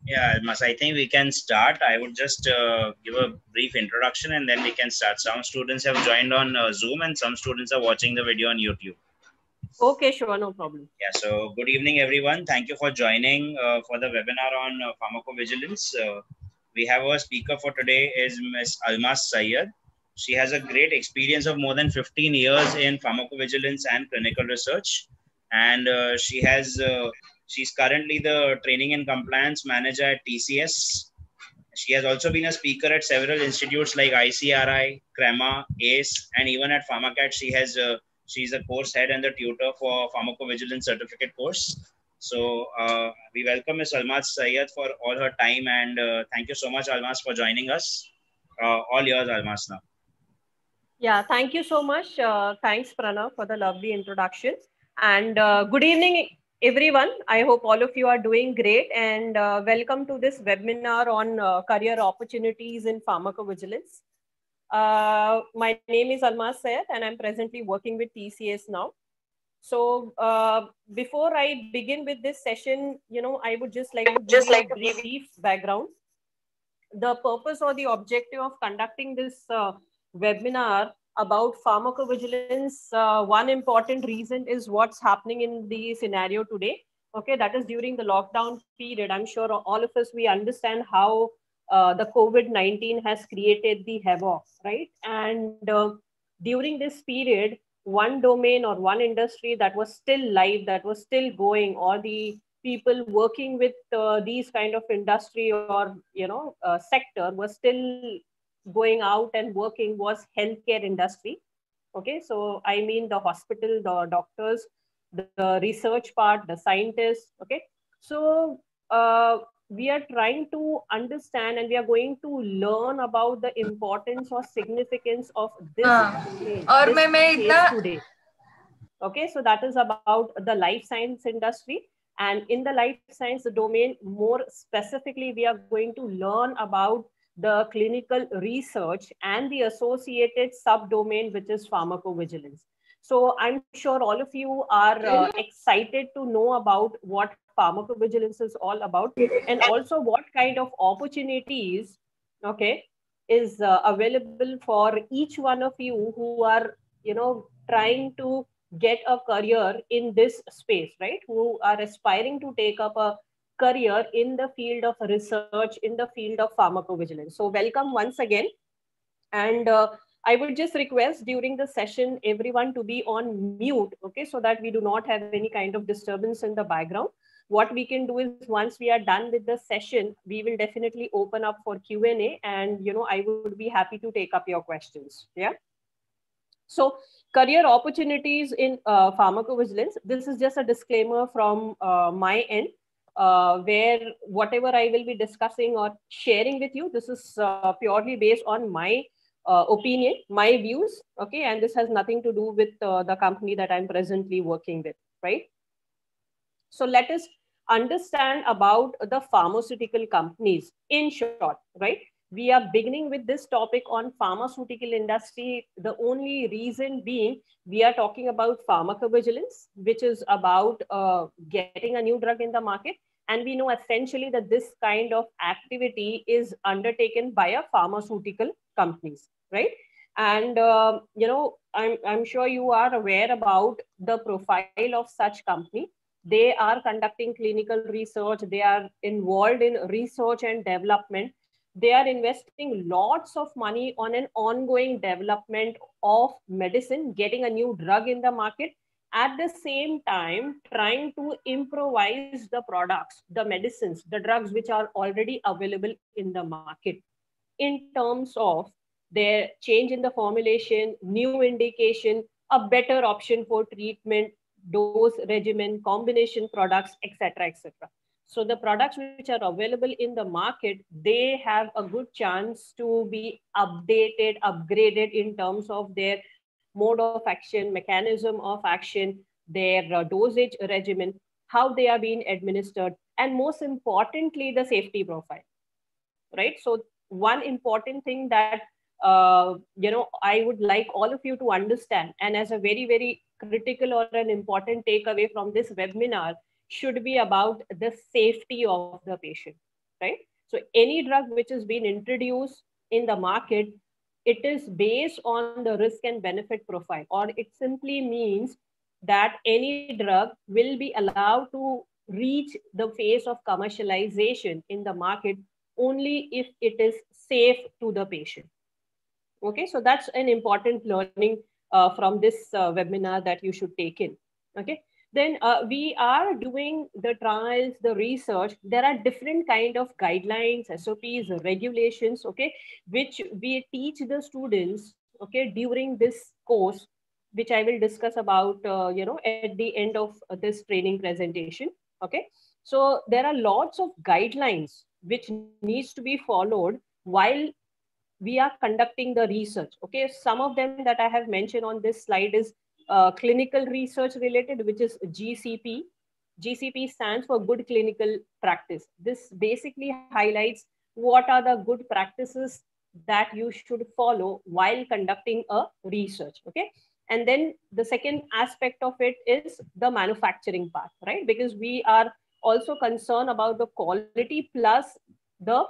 Yeah, Almas, I think we can start. I would just give a brief introduction and then we can start. Some students have joined on Zoom and some students are watching the video on YouTube. Okay, sure, no problem. Yeah, so good evening, everyone. Thank you for joining for the webinar on pharmacovigilance. We have our speaker for today is Ms. Almas Syed. She has a great experience of more than 15 years in pharmacovigilance and clinical research. And she's currently the training and compliance manager at TCS. She has also been a speaker at several institutes like ICRI, CREMA, ACE, and even at PharmaCat. She's a course head and the tutor for pharmacovigilance certificate course. So we welcome Ms. Almas Syed for all her time, and thank you so much, Almas, for joining us. All yours, Almas, now. Yeah, thank you so much. Thanks, Pranav, for the lovely introduction. And good evening, everyone. I hope all of you are doing great. And welcome to this webinar on career opportunities in pharmacovigilance. My name is Almas Syed, and I'm presently working with TCS now. So before I begin with this session, I would just like to give you a brief background. The purpose or the objective of conducting this webinar about pharmacovigilance, one important reason is what's happening in the scenario today. Okay, that is during the lockdown period. I'm sure all of us, we understand how the COVID-19 has created the havoc, right? And during this period, one domain or one industry that was still live, that was still going, or the people working with these kind of industry or sector was still going out and working was healthcare industry. Okay, so I mean the hospital, the doctors, the research part, the scientists. Okay, so we are trying to understand and we are going to learn about the importance or significance of this domain, और this मैं space today. Okay, so that is about the life science industry. And in the life science domain, more specifically, we are going to learn about the clinical research and the associated subdomain, which is pharmacovigilance. So I'm sure all of you are excited to know about what pharmacovigilance is all about, and also what kind of opportunities, okay, is available for each one of you who are, trying to get a career in this space, right? Who are aspiring to take up a career in the field of research, in the field of pharmacovigilance. So welcome once again. And I would just request during the session, everyone to be on mute, okay, so that we do not have any kind of disturbance in the background. What we can do is once we are done with the session, we will definitely open up for Q&A, and, I would be happy to take up your questions. Yeah. So career opportunities in pharmacovigilance, this is just a disclaimer from my end, where whatever I will be discussing or sharing with you, this is purely based on my opinion, my views, okay? And this has nothing to do with the company that I'm presently working with, right? So let us understand about the pharmaceutical companies in short, right? We are beginning with this topic on pharmaceutical industry. The only reason being we are talking about pharmacovigilance, which is about getting a new drug in the market. And we know essentially that this kind of activity is undertaken by a pharmaceutical companies, right? And, I'm sure you are aware about the profile of such company. They are conducting clinical research. They are involved in research and development. They are investing lots of money on an ongoing development of medicine, getting a new drug in the market, at the same time trying to improvise the products, the medicines, the drugs which are already available in the market, in terms of their change in the formulation, new indication, a better option for treatment, dose regimen, combination products, etc., etc. So the products which are available in the market, they have a good chance to be updated, upgraded in terms of their mode of action, mechanism of action, their dosage regimen, how they are being administered, and most importantly, the safety profile, right? So one important thing that I would like all of you to understand, and as a very, very critical or an important takeaway from this webinar, should be about the safety of the patient. right? So any drug which has been introduced in the market, it is based on the risk and benefit profile, or it simply means that any drug will be allowed to reach the phase of commercialization in the market only if it is safe to the patient. Okay, so that's an important learning from this webinar that you should take in. Okay, then we are doing the trials, the research. There are different kind of guidelines, SOPs, regulations, okay, which we teach the students, okay, during this course, which I will discuss about, at the end of this training presentation. Okay, so there are lots of guidelines which needs to be followed while we are conducting the research. Okay, some of them that I have mentioned on this slide is clinical research related, which is GCP. GCP stands for good clinical practice. This basically highlights what are the good practices that you should follow while conducting a research. Okay, and then the second aspect of it is the manufacturing part, right? Because we are also concerned about the quality plus the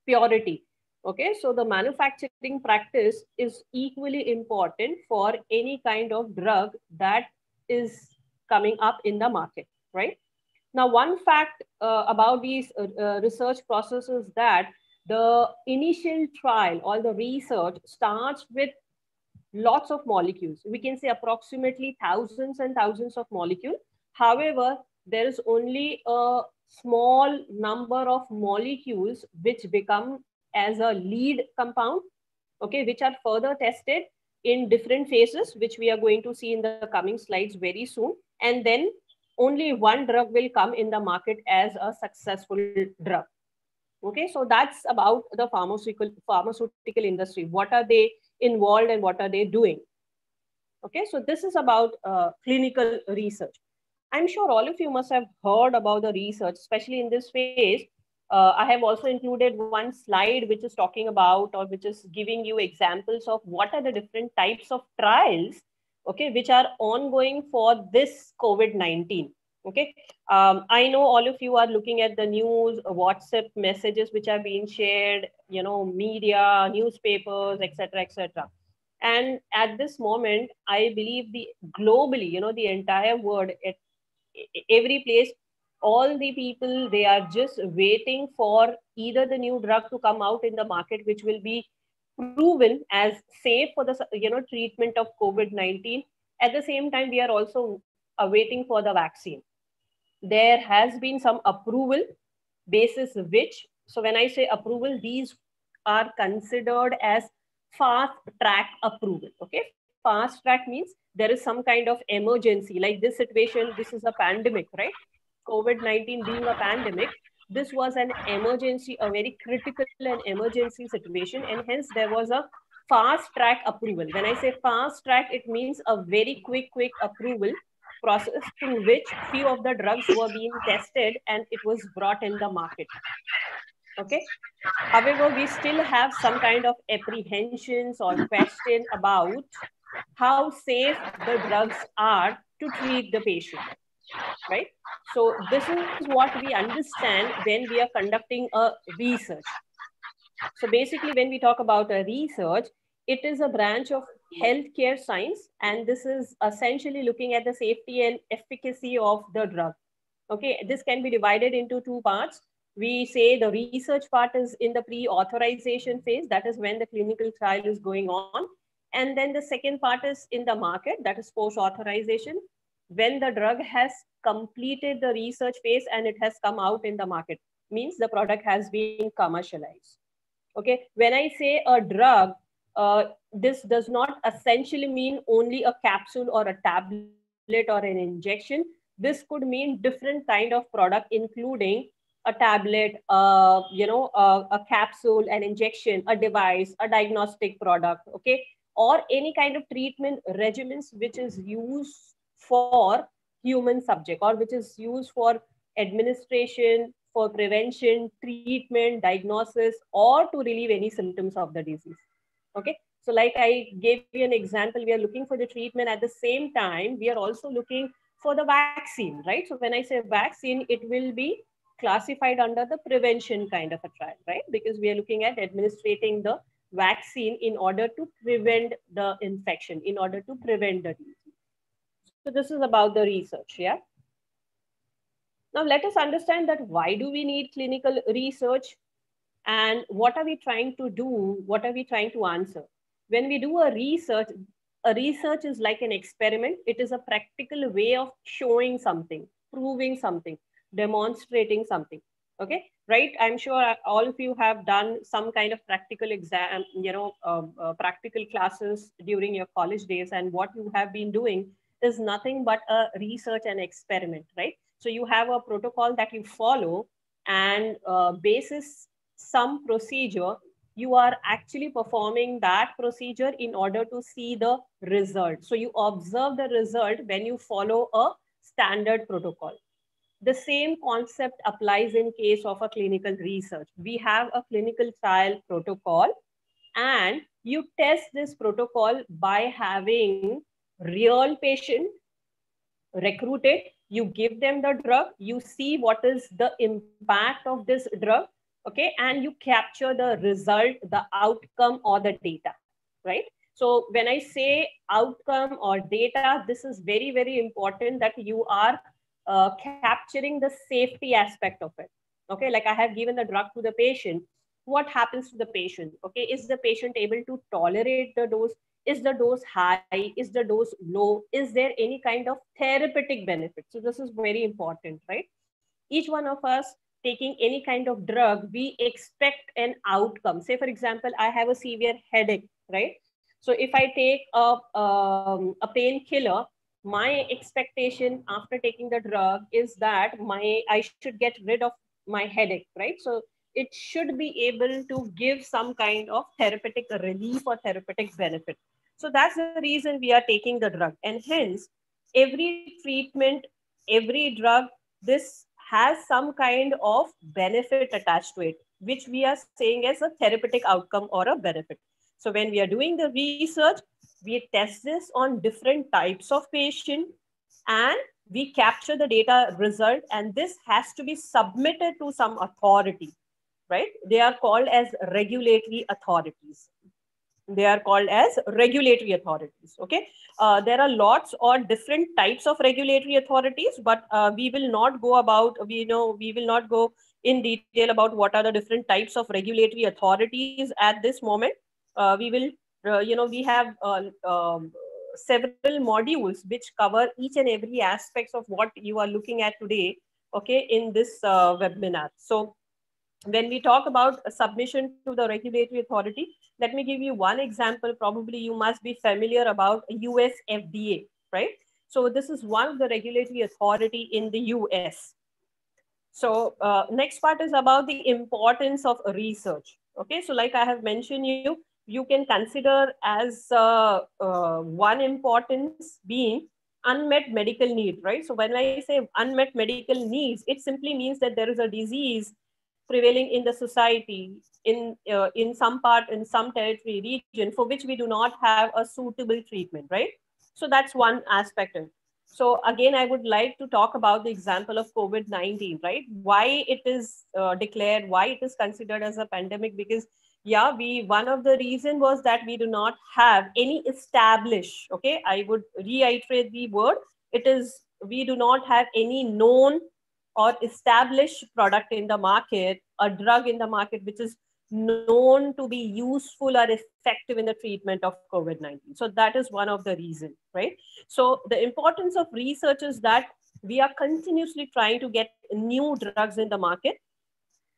purity. Okay, so the manufacturing practice is equally important for any kind of drug that is coming up in the market, right? Now, one fact about these research processes that the initial trial or the research starts with lots of molecules. We can say approximately thousands and thousands of molecules. However, there is only a small number of molecules which become as a lead compound, okay, which are further tested in different phases, which we are going to see in the coming slides very soon. And then only one drug will come in the market as a successful drug. Okay, so that's about the pharmaceutical industry. What are they involved and what are they doing? Okay, so this is about clinical research. I'm sure all of you must have heard about the research, especially in this phase. I have also included one slide which is talking about, or which is giving you examples of what are the different types of trials, okay, which are ongoing for this COVID-19. Okay, I know all of you are looking at the news, WhatsApp messages which are being shared, media, newspapers, etc., etc. And at this moment, I believe the globally, the entire world, at every place, all the people, they are just waiting for either the new drug to come out in the market, which will be proven as safe for the treatment of COVID-19. At the same time, we are also awaiting for the vaccine. There has been some approval basis which, so when I say approval, these are considered as fast track approval. Okay, fast track means there is some kind of emergency, like this situation. This is a pandemic, right? COVID-19 being a pandemic, this was an emergency, a very critical and emergency situation, and hence there was a fast track approval. When I say fast track, it means a very quick approval process through which few of the drugs were being tested and it was brought in the market. Okay. However, we still have some kind of apprehensions or question about how safe the drugs are to treat the patient, right? So this is what we understand when we are conducting a research. So basically, when we talk about a research, it is a branch of healthcare science, and this is essentially looking at the safety and efficacy of the drug. Okay, this can be divided into two parts. We say the research part is in the pre-authorization phase, that is when the clinical trial is going on. And then the second part is in the market, that is post-authorization, when the drug has completed the research phase and it has come out in the market, means the product has been commercialized. Okay, when I say a drug, this does not essentially mean only a capsule or a tablet or an injection. This could mean different kind of product, including a tablet, a capsule, an injection, a device, a diagnostic product, okay, or any kind of treatment regimens which is used for human subject, or which is used for administration, for prevention, treatment, diagnosis, or to relieve any symptoms of the disease. Okay, so like I gave you an example, we are looking for the treatment. At the same time, we are also looking for the vaccine, right? So when I say vaccine, it will be classified under the prevention kind of a trial, right? Because we are looking at administrating the vaccine in order to prevent the infection, in order to prevent the disease. So this is about the research, yeah? Now let us understand that why do we need clinical research and what are we trying to do? What are we trying to answer? When we do a research is like an experiment. It is a practical way of showing something, proving something, demonstrating something. Okay, right? I'm sure all of you have done some kind of practical exam, practical classes during your college days, and what you have been doing is nothing but a research and experiment, right? So you have a protocol that you follow, and basis some procedure, you are actually performing that procedure in order to see the result. So you observe the result when you follow a standard protocol. The same concept applies in case of a clinical research. We have a clinical trial protocol, and you test this protocol by having real patient recruited. You give them the drug, you see what is the impact of this drug, okay, and you capture the result, the outcome or the data, right? So when I say outcome or data, this is very, very important that you are capturing the safety aspect of it. Okay, like I have given the drug to the patient. What happens to the patient? Okay, is the patient able to tolerate the dose? Is the dose high? Is the dose low? Is there any kind of therapeutic benefit? So this is very important, right? Each one of us taking any kind of drug, we expect an outcome. Say, for example, I have a severe headache, right? So if I take a painkiller, my expectation after taking the drug is that I should get rid of my headache, right? So it should be able to give some kind of therapeutic relief or therapeutic benefit. So that's the reason we are taking the drug. And hence, every treatment, every drug, this has some kind of benefit attached to it, which we are saying as a therapeutic outcome or a benefit. So when we are doing the research, we test this on different types of patient, and we capture the data result, and this has to be submitted to some authority, right? They are called as regulatory authorities. They are called as regulatory authorities. Okay, there are lots or different types of regulatory authorities, but we will not go about, we will not go in detail about what are the different types of regulatory authorities at this moment. We will, we have several modules which cover each and every aspects of what you are looking at today, okay, in this webinar. So when we talk about a submission to the regulatory authority, let me give you one example. Probably you must be familiar about US FDA, right? So this is one of the regulatory authority in the US. So next part is about the importance of research. Okay, so like I have mentioned you can consider as one importance being unmet medical need, right? So when I say unmet medical needs, it simply means that there is a disease prevailing in the society in some part, in some territory region, for which we do not have a suitable treatment, right? So that's one aspect of it. So again, I would like to talk about the example of COVID-19, right? Why it is declared, why it is considered as a pandemic? Because yeah, one of the reason was that we do not have any established, okay, I would reiterate the word, it is, we do not have any known or established product in the market, a drug in the market which is known to be useful or effective in the treatment of COVID-19. So that is one of the reasons, right? So the importance of research is that we are continuously trying to get new drugs in the market.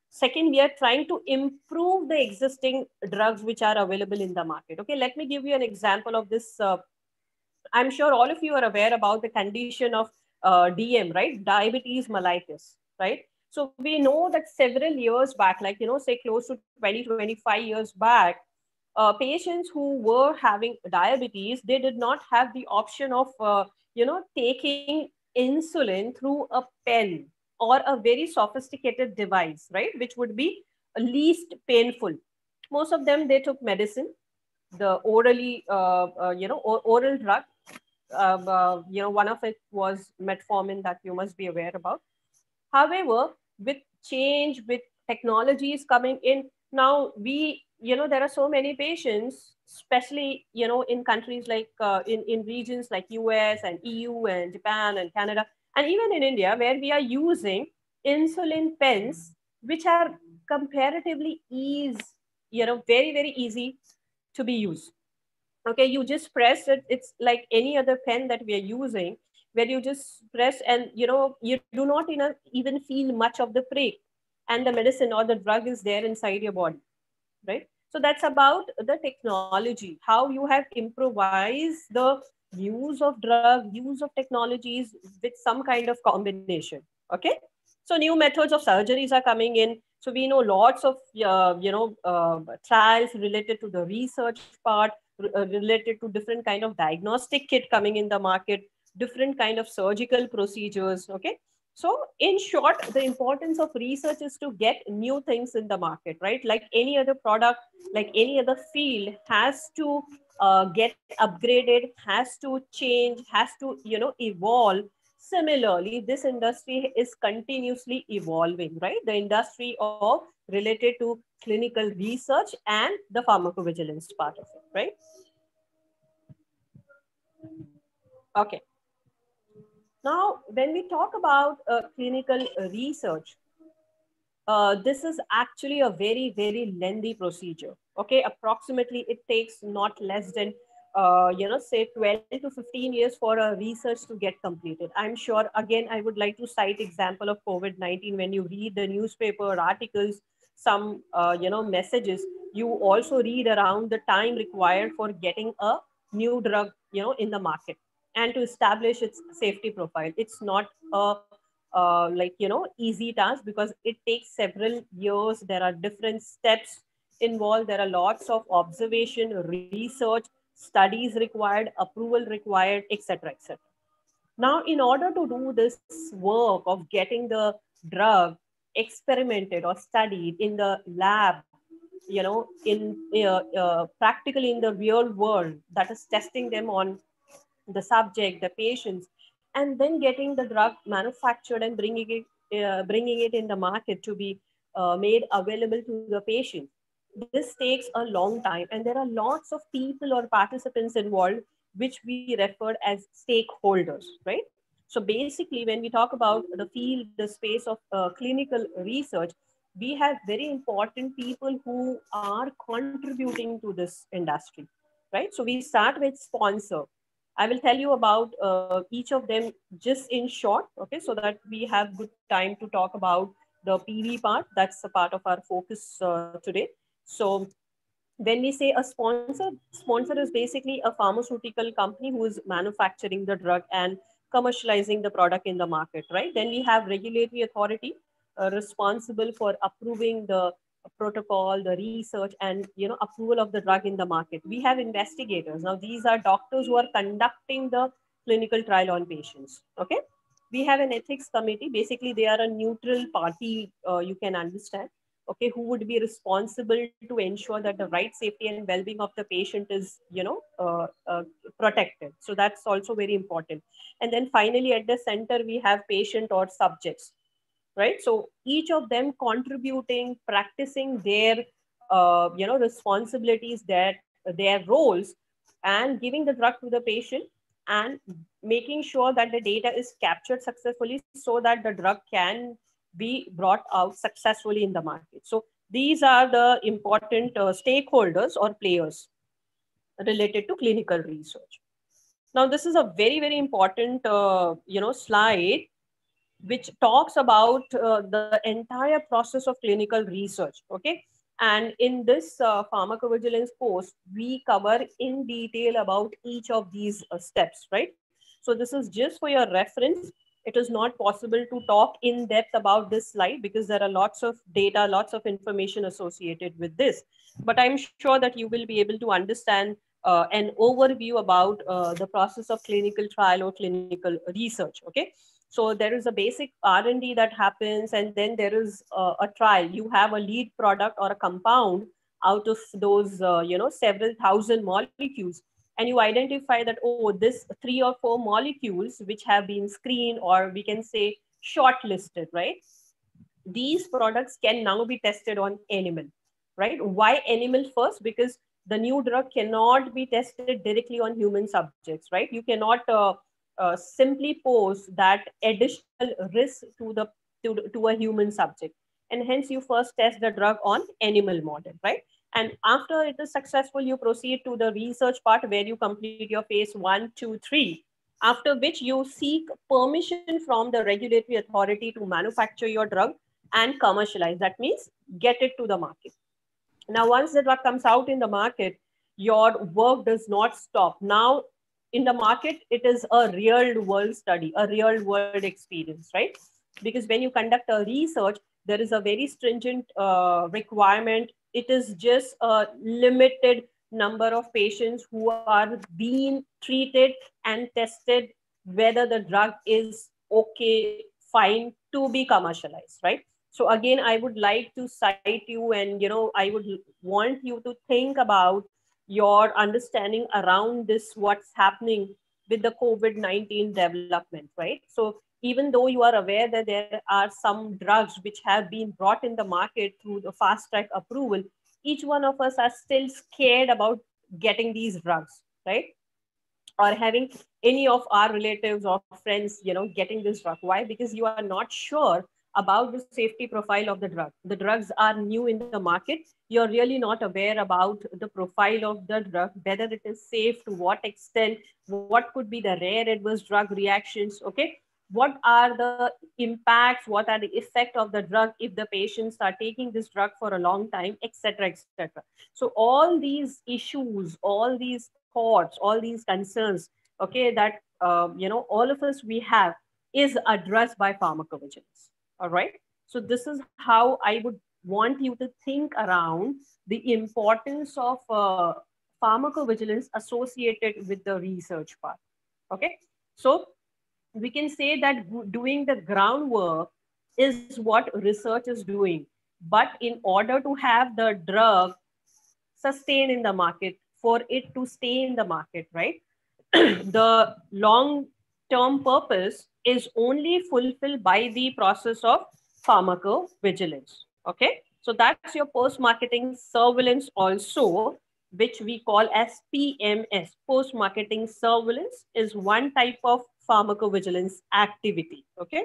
Second, we are trying to improve the existing drugs which are available in the market. Okay, let me give you an example of this. I'm sure all of you are aware about the condition of DM, right? Diabetes mellitus, right? So we know that several years back, like, say close to 20, 25 years back, patients who were having diabetes, they did not have the option of, taking insulin through a pen or a very sophisticated device, right? Which would be least painful. Most of them, they took medicine, the orally, oral drug. One of it was metformin that you must be aware about. However, with change, with technologies coming in. Now there are so many patients, especially, in countries like, in regions like US and EU and Japan and Canada, and even in India, where we are using insulin pens, which are comparatively very, very easy to be used. Okay, you just press it. It's like any other pen that we are using, where you just press, and you do not even feel much of the prick, and the medicine or the drug is there inside your body, right? So that's about the technology, how you have improvised the use of drug, use of technologies with some kind of combination. Okay, so new methods of surgeries are coming in. So we know lots of trials related to the research part, related to different kind of diagnostic kit coming in the market, different kind of surgical procedures. Okay, so in short, the importance of research is to get new things in the market, right? Like any other product, like any other field, has to get upgraded, has to change, has to evolve. Similarly, this industry is continuously evolving, right? The industry of related to clinical research and the pharmacovigilance part of it, right? Okay. Now, when we talk about clinical research, this is actually a very, very lengthy procedure. Okay, approximately it takes not less than, say 12 to 15 years for a research to get completed. I'm sure, again, I would like to cite example of COVID-19. When you read the newspaper articles, some, messages, you also read around the time required for getting a new drug, in the market, and to establish its safety profile. It's not a easy task, because it takes several years. There are different steps involved. There are lots of observation, research, studies required, approval required, etc., etc. Now, in order to do this work of getting the drug experimented or studied in the lab, in practically in the real world, that is testing them on the subject, the patients, and then getting the drug manufactured and bringing it in the market to be made available to the patient. This takes a long time, and there are lots of people or participants involved, which we refer as stakeholders, right? So basically, when we talk about the field, the space of clinical research, we have very important people who are contributing to this industry, right? So we start with sponsor. I will tell you about each of them just in short, okay, so that we have good time to talk about the PV part. That's a part of our focus today. So when we say a sponsor is basically a pharmaceutical company who is manufacturing the drug and commercializing the product in the market, right? Then we have regulatory authority responsible for approving the protocol, the research, and approval of the drug in the market. We have investigators. Now these are doctors who are conducting the clinical trial on patients. Okay, we have an ethics committee. Basically, they are a neutral party. You can understand. Okay, who would be responsible to ensure that the right safety and well-being of the patient is protected. So that's also very important. And then finally, at the center, we have patient or subjects, right? So each of them contributing, practicing their responsibilities, their roles, and giving the drug to the patient, and making sure that the data is captured successfully, so that the drug can be brought out successfully in the market. So these are the important stakeholders or players related to clinical research. Now, this is a very, very important slide, which talks about the entire process of clinical research. Okay, and in this pharmacovigilance course, we cover in detail about each of these steps, right? So this is just for your reference. It is not possible to talk in depth about this slide, because there are lots of data, lots of information associated with this. But I'm sure that you will be able to understand an overview about the process of clinical trial or clinical research. Okay, so there is a basic R&D that happens, and then there is a trial. You have a lead product or a compound out of those, several thousand molecules, and you identify that, oh, this 3 or 4 molecules which have been screened, or we can say shortlisted, right? these products can now be tested on animal, right? Why animal first? Because the new drug cannot be tested directly on human subjects, right? You cannot simply pose that additional risk to a human subject, and hence you first test the drug on animal model, right? And after it is successful, you proceed to the research part where you complete your phase 1, 2, 3. After which you seek permission from the regulatory authority to manufacture your drug and commercialize. That means get it to the market. Now, once the drug comes out in the market, your work does not stop. Now, in the market, it is a real world study, a real world experience, right? Because when you conduct a research, there is a very stringent requirement. It is just a limited number of patients who are being treated and tested whether the drug is okay, fine to be commercialized, right? So again, I would like to cite you, and I would want you to think about your understanding around this, what's happening with the COVID-19 development, right? So even though you are aware that there are some drugs which have been brought in the market through the fast track approval, each one of us are still scared about getting these drugs, right? Or having any of our relatives or friends getting this drug. Why? Because you are not sure about the safety profile of the drug. The drugs are new in the market. You're really not aware about the profile of the drug, whether it is safe, to what extent, what could be the rare adverse drug reactions, okay? What are the impacts, what are the effect of the drug if the patients are taking this drug for a long time, etc., etc. So all these issues, all these thoughts, all these concerns, okay, that all of us we have, is addressed by pharmacovigilance. All right. So this is how I would want you to think around the importance of pharmacovigilance associated with the research part. Okay. So we can say that doing the groundwork is what research is doing. But in order to have the drug sustain in the market, for it to stay in the market, right? The long term purpose is only fulfilled by the process of pharmacovigilance. Okay. So that's your post marketing surveillance, also, which we call as PMS. Post marketing surveillance is one type of pharmacovigilance activity. Okay.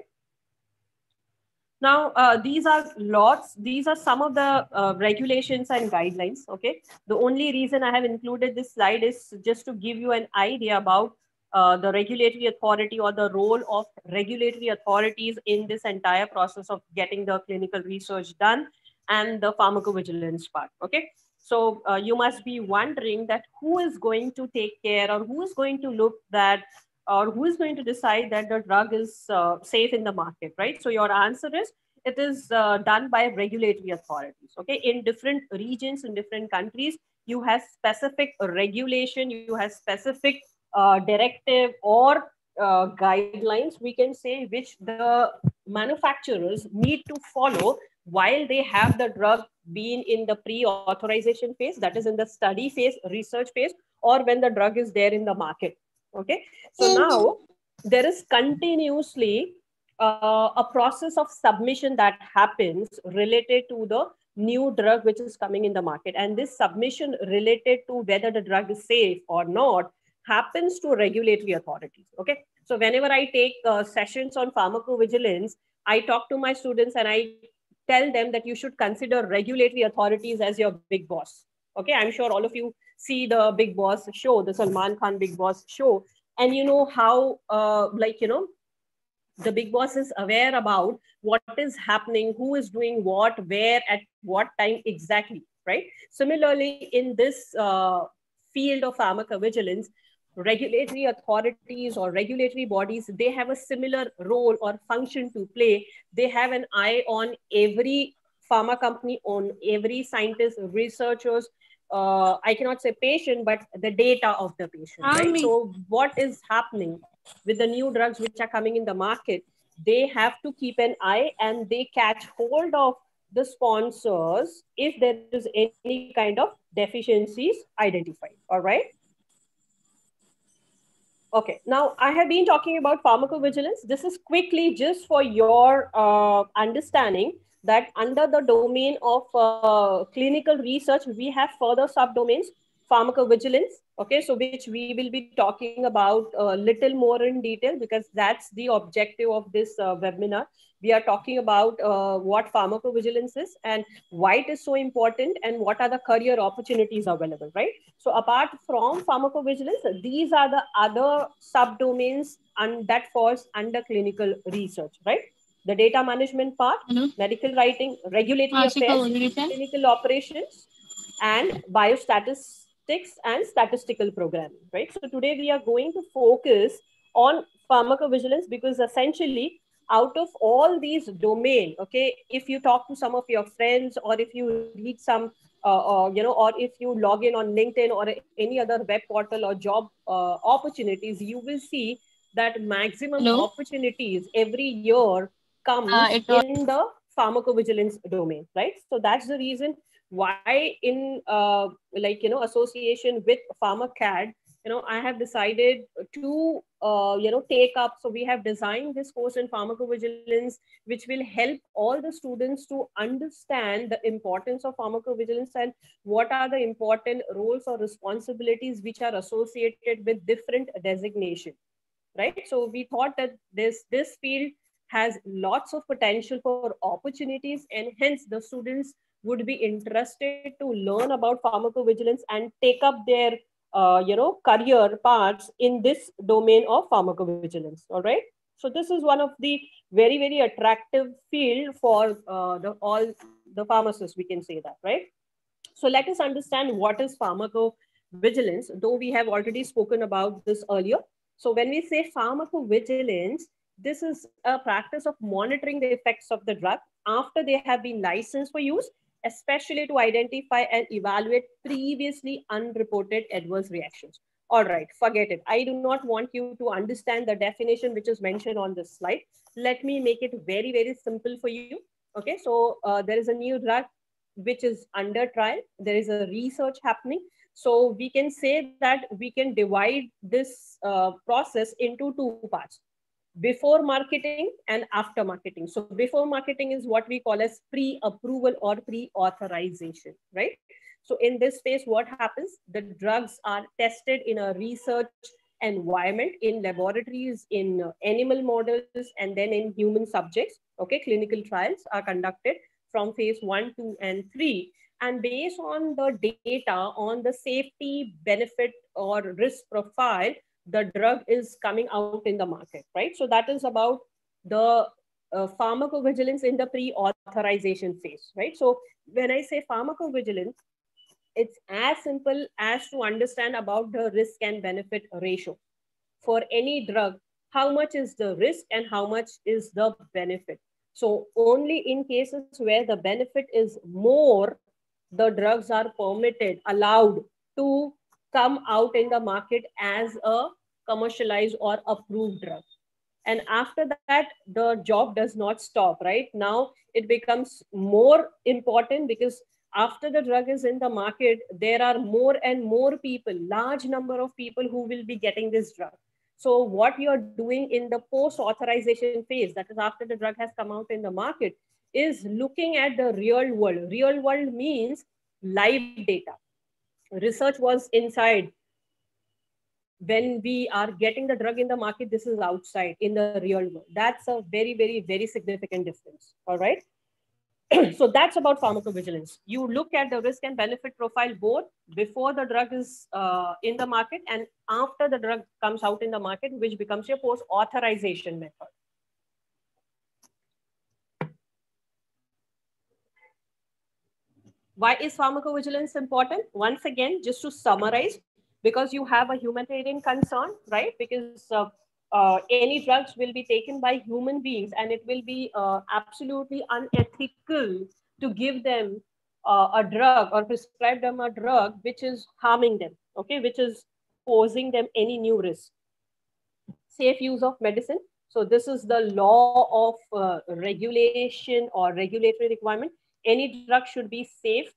Now, these are lots. These are some of the regulations and guidelines. Okay. The only reason I have included this slide is just to give you an idea about the regulatory authority, or the role of regulatory authorities in this entire process of getting the clinical research done and the pharmacovigilance part. Okay. So you must be wondering that who is going to take care, or who is going to look that, or who is going to decide that the drug is safe in the market, right? So your answer is, it is done by regulatory authorities. Okay. In different regions, in different countries, you have specific regulation, you have specific directive or guidelines, we can say, which the manufacturers need to follow while they have the drug being in the pre-authorization phase, that is in the study phase, research phase, or when the drug is there in the market. Okay. So now there is continuously a process of submission that happens related to the new drug which is coming in the market. And this submission related to whether the drug is safe or not happens to regulatory authorities. Okay. So whenever I take sessions on pharmacovigilance, I talk to my students and I tell them that you should consider regulatory authorities as your big boss. Okay. I'm sure all of you see the Big Boss show, the Salman Khan Big Boss show. And you know how, the Big Boss is aware about what is happening, who is doing what, where, at what time exactly, right? Similarly, in this field of pharmacovigilance, regulatory authorities or regulatory bodies, they have a similar role or function to play. They have an eye on every pharma company, on every scientist, researchers, I cannot say patient, but the data of the patient, right? So what is happening with the new drugs which are coming in the market, they have to keep an eye, and they catch hold of the sponsors if there is any kind of deficiencies identified. All right. Okay, now I have been talking about pharmacovigilance. This is quickly just for your understanding that under the domain of clinical research, we have further subdomains, pharmacovigilance. Okay, so which we will be talking about a little more in detail, because that's the objective of this webinar. We are talking about what pharmacovigilance is and why it is so important and what are the career opportunities available, right? So apart from pharmacovigilance, these are the other subdomains and that falls under clinical research, right? The data management part, medical writing, regulatory affairs, clinical operations, and biostatistics and statistical programming, right? So today we are going to focus on pharmacovigilance, because essentially out of all these domain, okay, if you talk to some of your friends, or if you read some or if you log in on LinkedIn or any other web portal or job opportunities, you will see that maximum opportunities every year comes in the pharmacovigilance domain, right? So that's the reason why in association with PharmaCAD, I have decided to take up. So we have designed this course in pharmacovigilance, which will help all the students to understand the importance of pharmacovigilance and what are the important roles or responsibilities which are associated with different designation, right? So we thought that this field has lots of potential for opportunities, and hence the students would be interested to learn about pharmacovigilance and take up their career paths in this domain of pharmacovigilance. All right. So this is one of the very, very attractive field for all the pharmacists, we can say that, right? So let us understand what is pharmacovigilance, though we have already spoken about this earlier. So when we say pharmacovigilance, this is a practice of monitoring the effects of the drug after they have been licensed for use, especially to identify and evaluate previously unreported adverse reactions. All right, forget it. I do not want you to understand the definition which is mentioned on this slide. Let me make it very, very simple for you. Okay, so there is a new drug which is under trial. There is a research happening. So we can say that we can divide this process into two parts: before marketing and after marketing. So before marketing is what we call as pre-approval or pre-authorization, right? So in this phase, what happens? The drugs are tested in a research environment, in laboratories, in animal models, and then in human subjects. Okay, clinical trials are conducted from phase 1, 2, and 3. And based on the data on the safety, benefit, or risk profile, the drug is coming out in the market, right? So that is about the pharmacovigilance in the pre-authorization phase, right? So when I say pharmacovigilance, it's as simple as to understand about the risk and benefit ratio. For any drug, how much is the risk and how much is the benefit? So only in cases where the benefit is more, the drugs are permitted, allowed to come out in the market as a commercialized or approved drug. And after that, the job does not stop, right? Now it becomes more important, because after the drug is in the market, there are more and more people, large number of people who will be getting this drug. So what you're doing in the post authorization phase, that is after the drug has come out in the market, is looking at the real world. Real world means live data. Research was inside. When we are getting the drug in the market, this is outside in the real world. That's a very, very, very significant difference. All right. So that's about pharmacovigilance. You look at the risk and benefit profile both before the drug is in the market and after the drug comes out in the market, which becomes your post authorization method. Why is pharmacovigilance important? Once again, just to summarize, because you have a humanitarian concern, right? Because any drugs will be taken by human beings, and it will be absolutely unethical to give them a drug or prescribe them a drug which is harming them, okay, which is posing them any new risk. Safe use of medicine. So this is the law of regulation or regulatory requirement. Any drug should be safe.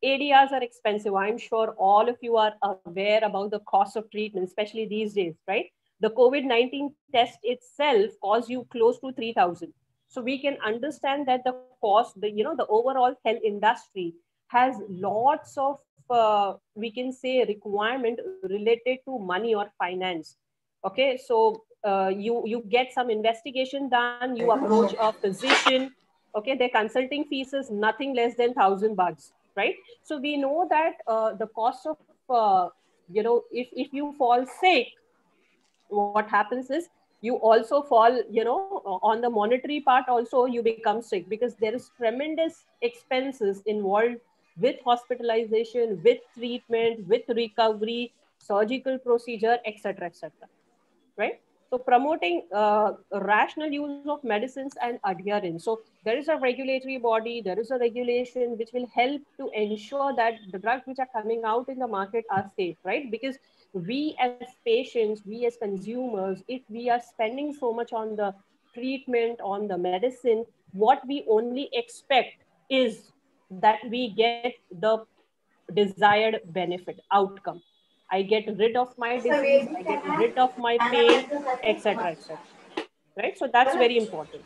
ADRs are expensive. I'm sure all of you are aware about the cost of treatment, especially these days, right? The COVID-19 test itself costs you close to 3,000. So we can understand that the cost, the overall health industry has lots of, we can say, requirement related to money or finance. Okay, so you get some investigation done, you approach a physician. Okay, their consulting fees is nothing less than $1,000, right? So we know that the cost of, if you fall sick, what happens is you also fall, on the monetary part also you become sick, because there is tremendous expenses involved with hospitalization, with treatment, with recovery, surgical procedure, etc., etc., right? So promoting rational use of medicines and adherence. So there is a regulatory body, there is a regulation which will help to ensure that the drugs which are coming out in the market are safe, right? Because we as patients, we as consumers, if we are spending so much on the treatment, on the medicine, what we only expect is that we get the desired benefit outcome. I get rid of my disease, I get rid of my pain, etc., etc., right? So that's very important.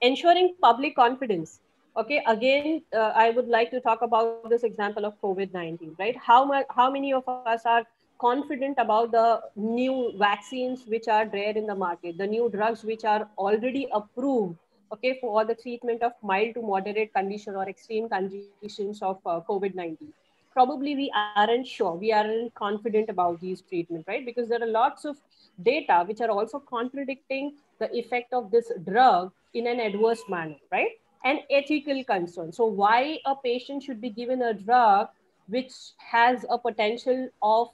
Ensuring public confidence. Okay, again, I would like to talk about this example of COVID-19, right? How many of us are confident about the new vaccines which are there in the market, the new drugs which are already approved, okay, for the treatment of mild to moderate condition or extreme conditions of COVID-19? Probably we aren't sure, we aren't confident about these treatment, right? Because there are lots of data which are also contradicting the effect of this drug in an adverse manner, right? And ethical concern. So why a patient should be given a drug which has a potential of,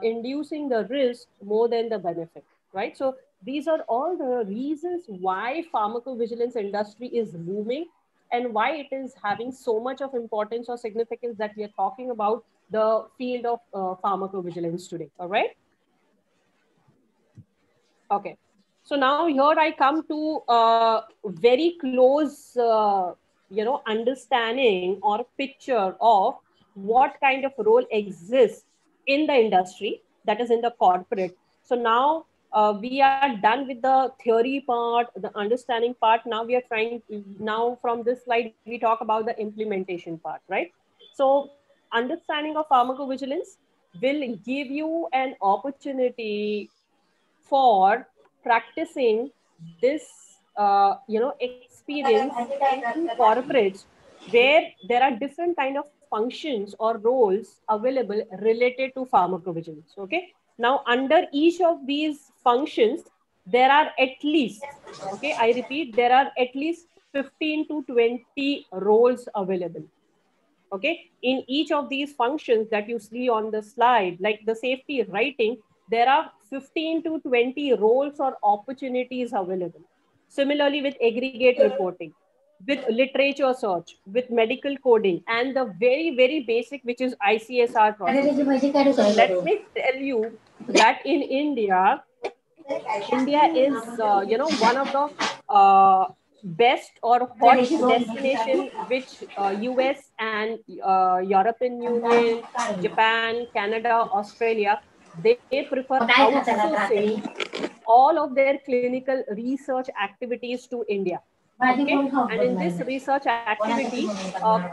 inducing the risk more than the benefit, right? So these are all the reasons why pharmacovigilance industry is booming, and why it is having so much of importance or significance that we are talking about the field of pharmacovigilance today. All right. Okay. So now here I come to very close, understanding or picture of what kind of role exists in the industry, that is in the corporate. So now we are done with the theory part, the understanding part. Now we are trying, now from this slide, we talk about the implementation part, right? So understanding of pharmacovigilance will give you an opportunity for practicing this, experience in corporates, where there are different kind of functions or roles available related to pharmacovigilance. Okay. Now, under each of these functions, there are at least, okay, I repeat, there are at least 15 to 20 roles available. Okay, in each of these functions that you see on the slide, like the safety writing, there are 15 to 20 roles or opportunities available. Similarly, with aggregate reporting, with literature search, with medical coding, and the very, very basic, which is ICSR process. So let me tell you that in India is, one of the best or hot destination which US and European Union, Japan, Canada, Australia, they prefer outsourcing all of their clinical research activities to India. Okay, and in this research activity,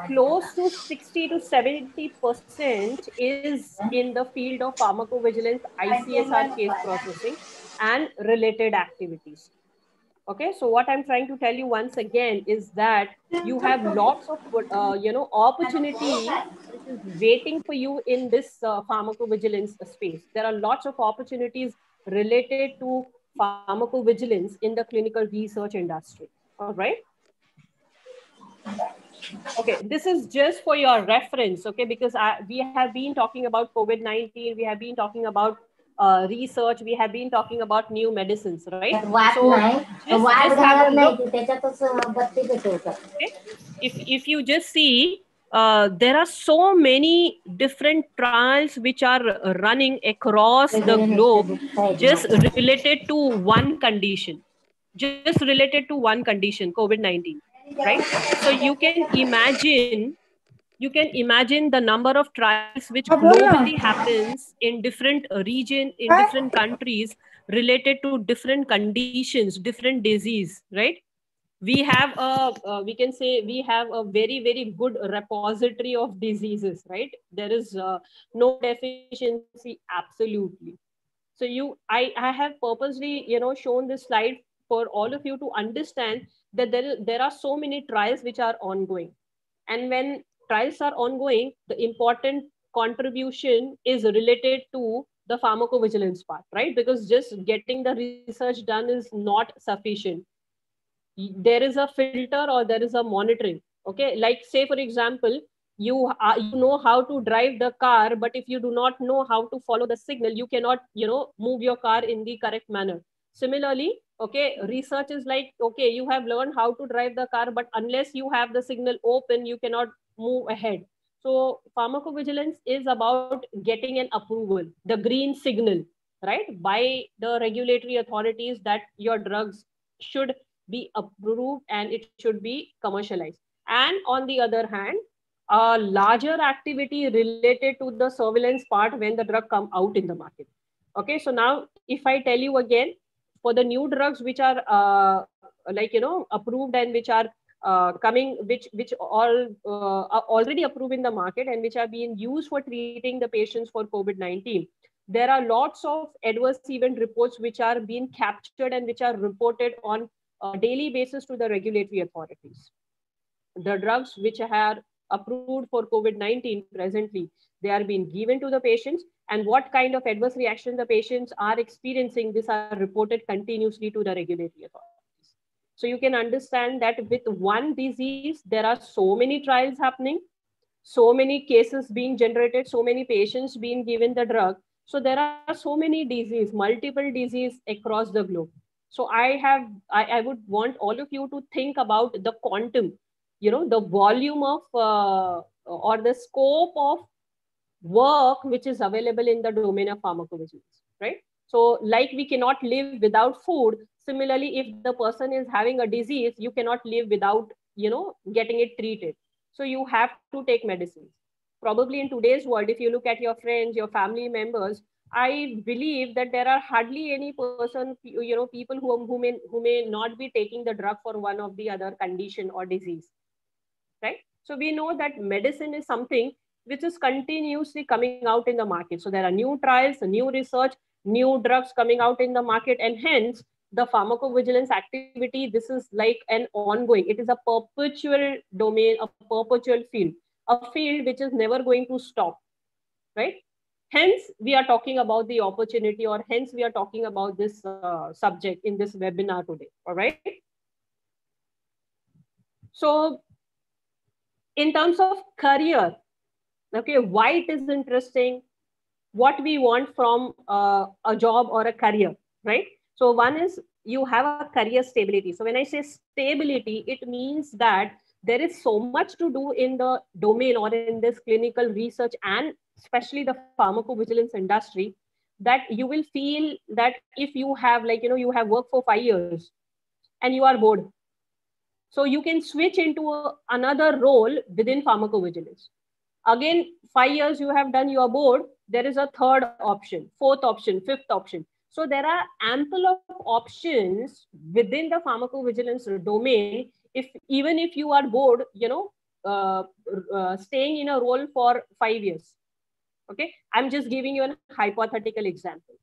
close to 60 to 70% is in the field of pharmacovigilance, ICSR case processing, and related activities. Okay, so what I'm trying to tell you once again is that you have lots of, opportunity which is waiting for you in this pharmacovigilance space. There are lots of opportunities related to pharmacovigilance in the clinical research industry. All right. Okay, this is just for your reference, okay, because we have been talking about COVID-19, we have been talking about research, we have been talking about new medicines, right? So just have a look. Okay? If you just see, there are so many different trials which are running across the globe, just related to one condition, COVID-19, right? So you can imagine you can imagine the number of trials which globally happens in different region, in different countries, related to different conditions, different disease, right? We have a we can say we have a very, very good repository of diseases, right? There is no deficiency absolutely. So I have purposely, shown this slide for all of you to understand that there are so many trials which are ongoing. And when trials are ongoing, the important contribution is related to the pharmacovigilance part, right? Because just getting the research done is not sufficient. There is a filter or there is a monitoring. Okay, like say for example, you know how to drive the car, but if you do not know how to follow the signal, you cannot, move your car in the correct manner. Similarly, okay, research is like, okay, you have learned how to drive the car, but unless you have the signal open, you cannot move ahead. So pharmacovigilance is about getting an approval, the green signal, right, by the regulatory authorities that your drugs should be approved and it should be commercialized. And on the other hand, a larger activity related to the surveillance part when the drug come out in the market. Okay, so now if I tell you again, for the new drugs which are like, approved and which are coming, which all are already approved in the market and which are being used for treating the patients for COVID-19, there are lots of adverse event reports which are being captured and which are reported on a daily basis to the regulatory authorities. The drugs which are approved for COVID-19 presently, they are being given to the patients, and what kind of adverse reaction the patients are experiencing, these are reported continuously to the regulatory authorities. So you can understand that with one disease, there are so many trials happening, so many cases being generated, so many patients being given the drug. So there are so many disease, multiple disease across the globe. So I would want all of you to think about the quantum, the volume of or the scope of work which is available in the domain of pharmacovigilance, right? So like we cannot live without food, similarly, if the person is having a disease, you cannot live without, getting it treated. So you have to take medicines. Probably in today's world, if you look at your friends, your family members, I believe that there are hardly any person, people who may not be taking the drug for one of the other condition or disease, right? So we know that medicine is something which is continuously coming out in the market. So there are new trials, new research, new drugs coming out in the market, and hence the pharmacovigilance activity, this is like an ongoing, it is a perpetual domain, a perpetual field, a field which is never going to stop, right? Hence we are talking about the opportunity, or hence we are talking about this subject in this webinar today. All right, so in terms of career, okay, why it is interesting, what we want from a job or a career, right? So one is you have a career stability. So when I say stability, it means that there is so much to do in the domain or in this clinical research and especially the pharmacovigilance industry, that you will feel that if you have, like, you have worked for 5 years and you are bored, so you can switch into another role within pharmacovigilance. Again, 5 years you have done, you are bored, there is a third option, fourth option, fifth option. So there are ample of options within the pharmacovigilance domain. If even if you are bored, staying in a role for 5 years. Okay, I'm just giving you a hypothetical example.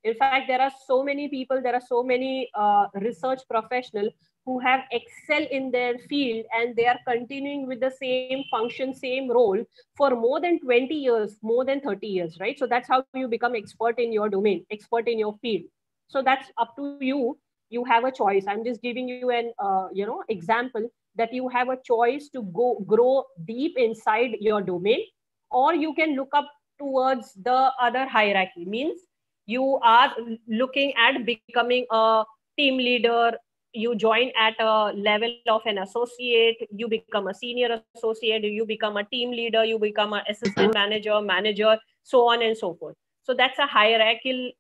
In fact, there are so many people, there are so many research professionals who have excelled in their field and they are continuing with the same function, same role for more than 20 years, more than 30 years, right? So that's how you become expert in your domain, expert in your field. So that's up to you. You have a choice. I'm just giving you an example that you have a choice to go grow deep inside your domain, or you can look up towards the other hierarchy. Means you are looking at becoming a team leader, you join at a level of an associate, you become a senior associate, you become a team leader, you become an assistant manager, so on and so forth. So that's a hierarchical,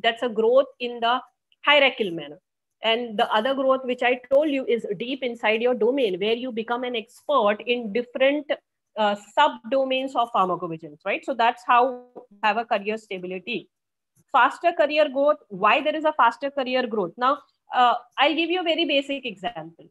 that's a growth in the hierarchical manner. And the other growth which I told you is deep inside your domain, where you become an expert in different subdomains of pharmacovigilance, right? So that's how we have a career stability. Faster career growth. Why there is a faster career growth? Now, I'll give you a very basic example.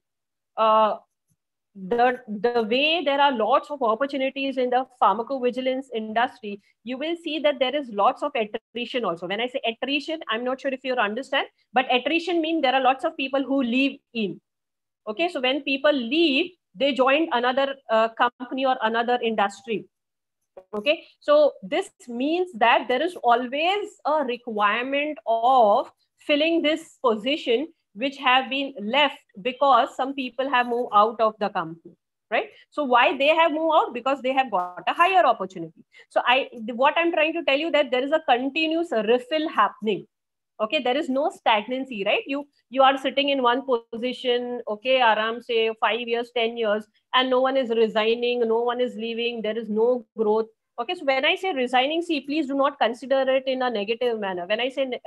The way there are lots of opportunities in the pharmacovigilance industry, you will see that there is lots of attrition also. When I say attrition, I'm not sure if you understand, but attrition means there are lots of people who leave in. Okay, so when people leave, they join another company or another industry. Okay, so this means that there is always a requirement of filling this position which have been left because some people have moved out of the company, right? So why they have moved out? Because they have got a higher opportunity. So what I'm trying to tell you that there is a continuous refill happening. Okay, there is no stagnancy, right? You are sitting in one position, okay, aram say 5 years, 10 years, and no one is resigning, no one is leaving, there is no growth. Okay, so when I say resigning, see, please do not consider it in a negative manner. When I say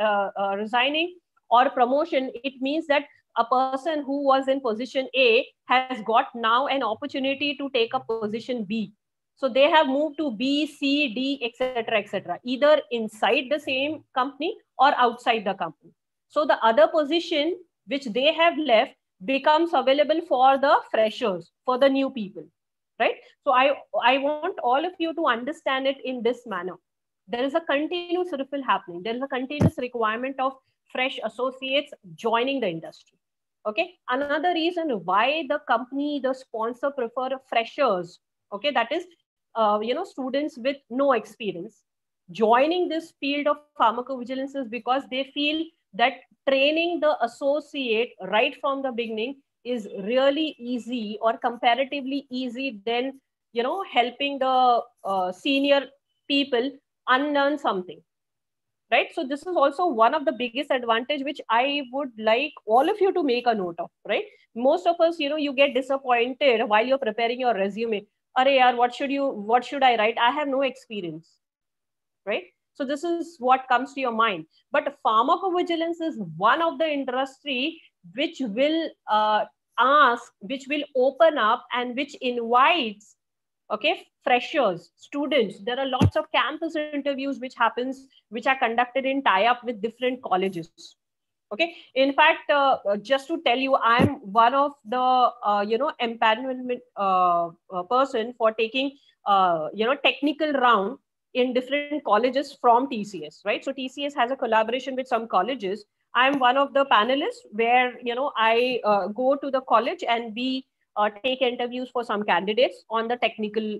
resigning or promotion, it means that a person who was in position A has got now an opportunity to take a position B. So they have moved to B, C, D, etc., etc., either inside the same company or outside the company. So the other position which they have left becomes available for the freshers, for the new people, right? So I want all of you to understand it in this manner. There is a continuous refill happening. There is a continuous requirement of fresh associates joining the industry. Okay. Another reason why the company, the sponsor prefer freshers, okay, that is, students with no experience joining this field of pharmacovigilance is because they feel that training the associate right from the beginning is really easy or comparatively easy than, helping the senior people unlearn something. Right. So this is also one of the biggest advantage, which I would like all of you to make a note of, right? Most of us, you get disappointed while you're preparing your resume. Arey yaar, what should I write? I have no experience, right? So this is what comes to your mind. But pharmacovigilance is one of the industry which will which will open up and which invites, okay, freshers, students. There are lots of campus interviews which are conducted in tie-up with different colleges. Okay, in fact, just to tell you, I'm one of the empanelment person for taking technical round in different colleges from TCS, right? So TCS has a collaboration with some colleges. I'm one of the panelists where I go to the college and we take interviews for some candidates on the technical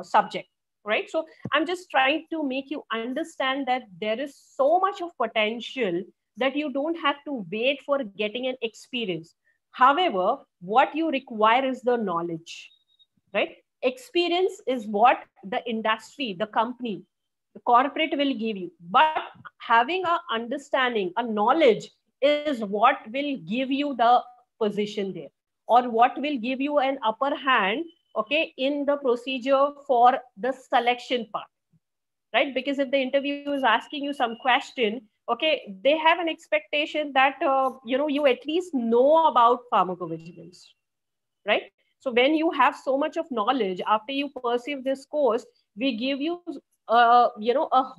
subject, right? So I'm just trying to make you understand that there is so much of potential that you don't have to wait for getting an experience. However, what you require is the knowledge, right? Experience is what the industry, the company, the corporate will give you. But having a understanding, a knowledge is what will give you the position there, or what will give you an upper hand, okay, in the procedure for the selection part, right? Because if the interview is asking you some question, okay, they have an expectation that, you at least know about pharmacovigilance, right? So when you have so much of knowledge, after you perceive this course, we give you, a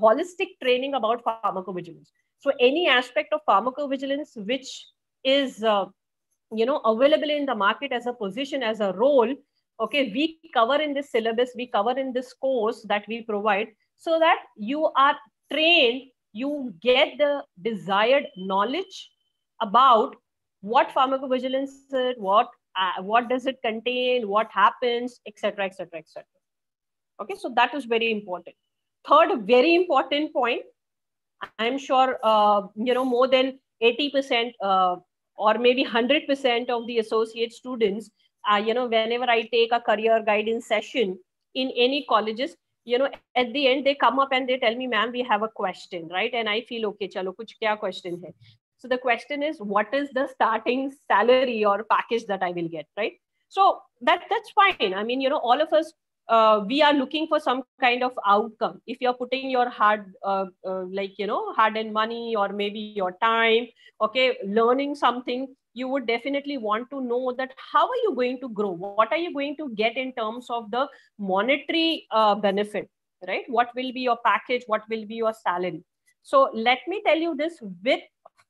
holistic training about pharmacovigilance. So any aspect of pharmacovigilance which is, available in the market as a position, as a role, okay, we cover in this syllabus, we cover in this course that we provide, so that you are trained, you get the desired knowledge about what pharmacovigilance is, what does it contain, what happens, etc., etc., etc. Okay, so that is very important. Third very important point, I'm sure more than 80% or maybe 100% of the associate students, whenever I take a career guidance session in any colleges, at the end they come up and they tell me, ma'am, we have a question, right? And I feel, okay, chalo, kuch kya question hai? So the question is, what is the starting salary or package that I will get, right? So that's fine. I mean, all of us, we are looking for some kind of outcome. If you're putting your hard-earned money or maybe your time, okay, learning something, you would definitely want to know that how are you going to grow? What are you going to get in terms of the monetary benefit, right? What will be your package? What will be your salary? So let me tell you this with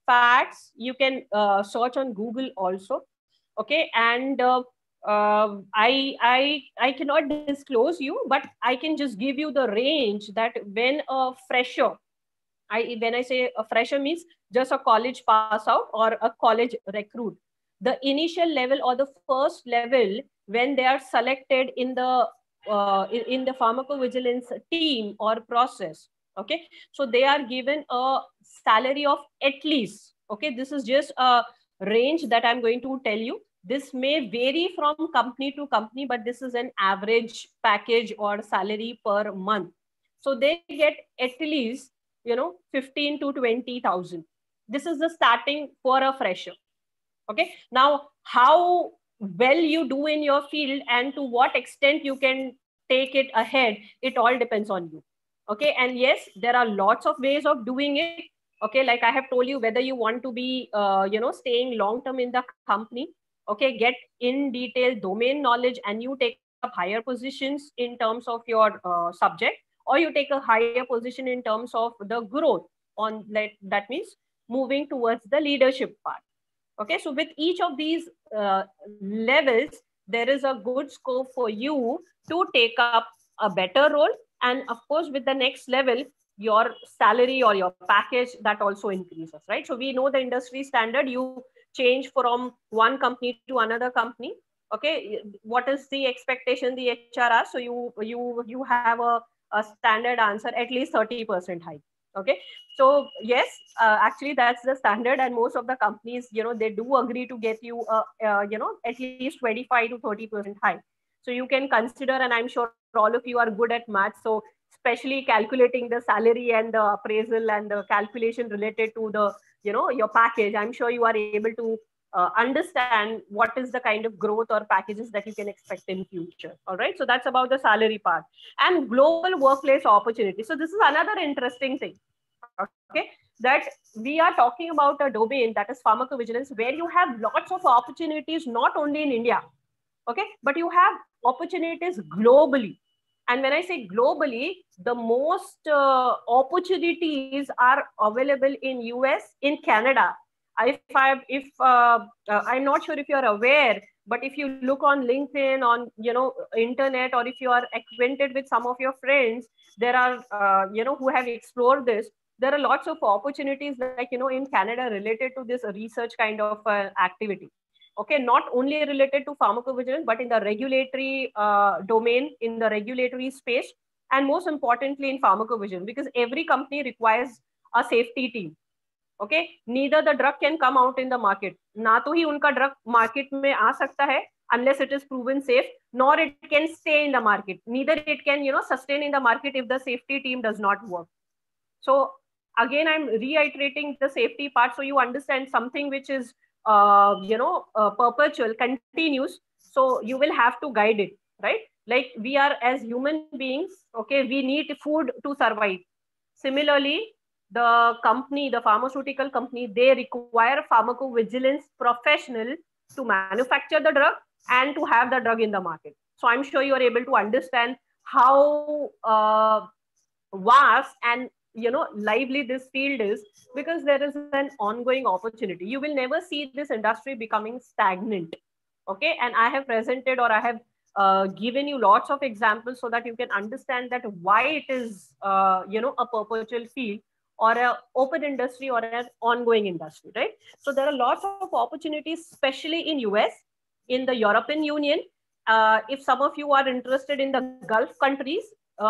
facts. You can search on Google also. Okay. And I cannot disclose you, but I can just give you the range that when a fresher, when I say a fresher means just a college pass out or a college recruit, the initial level or the first level when they are selected in the pharmacovigilance team or process. Okay, so they are given a salary of at least. Okay, this is just a range that I'm going to tell you. This may vary from company to company, but this is an average package or salary per month. So they get at least 15 to 20,000. This is the starting for a fresher. Okay, now how well you do in your field and to what extent you can take it ahead, it all depends on you. Okay, and yes, there are lots of ways of doing it. Okay, like I have told you, whether you want to be staying long term in the company, okay, get in detail domain knowledge and you take up higher positions in terms of your subject, or you take a higher position in terms of the growth on, like, that means moving towards the leadership part. Okay, so with each of these levels, there is a good scope for you to take up a better role. And of course, with the next level, your salary or your package, that also increases, right? So we know the industry standard, you change from one company to another company. Okay, what is the expectation the HR asks? So you have a standard answer, at least 30% hike. Okay, so yes, actually that's the standard, and most of the companies, they do agree to get you at least 25 to 30% hike. So you can consider, and I'm sure all of you are good at math, so especially calculating the salary and the appraisal and the calculation related to the your package, I'm sure you are able to understand what is the kind of growth or packages that you can expect in future. All right, so that's about the salary part. And global workplace opportunity, so this is another interesting thing. Okay, that we are talking about a domain, that is pharmacovigilance, where you have lots of opportunities not only in India, okay, but you have opportunities globally. And when I say globally, the most opportunities are available in US, in Canada. If I'm not sure if you're aware, but if you look on LinkedIn, on internet, or if you are acquainted with some of your friends, there are who have explored this, there are lots of opportunities, like in Canada, related to this research kind of activity. Okay, not only related to pharmacovigilance, but in the regulatory domain, in the regulatory space, and most importantly in pharmacovigilance, because every company requires a safety team. Okay, neither the drug can come out in the market, na to hi unka drug market mein aa sakta hai unless it is proven safe, nor it can stay in the market, neither it can sustain in the market if the safety team does not work. So again, I'm reiterating the safety part, so you understand something which is perpetual, continuous, so you will have to guide it, right? Like, we are as human beings, okay, we need food to survive. Similarly, the pharmaceutical company, they require pharmacovigilance professional to manufacture the drug and to have the drug in the market. So I'm sure you are able to understand how vast and lively this field is, because there is an ongoing opportunity. You will never see this industry becoming stagnant. Okay, and I have presented, or I have given you lots of examples so that you can understand that why it is a perpetual field, or a open industry, or an ongoing industry, right? So there are lots of opportunities, especially in US, in the European Union. If some of you are interested in the Gulf countries,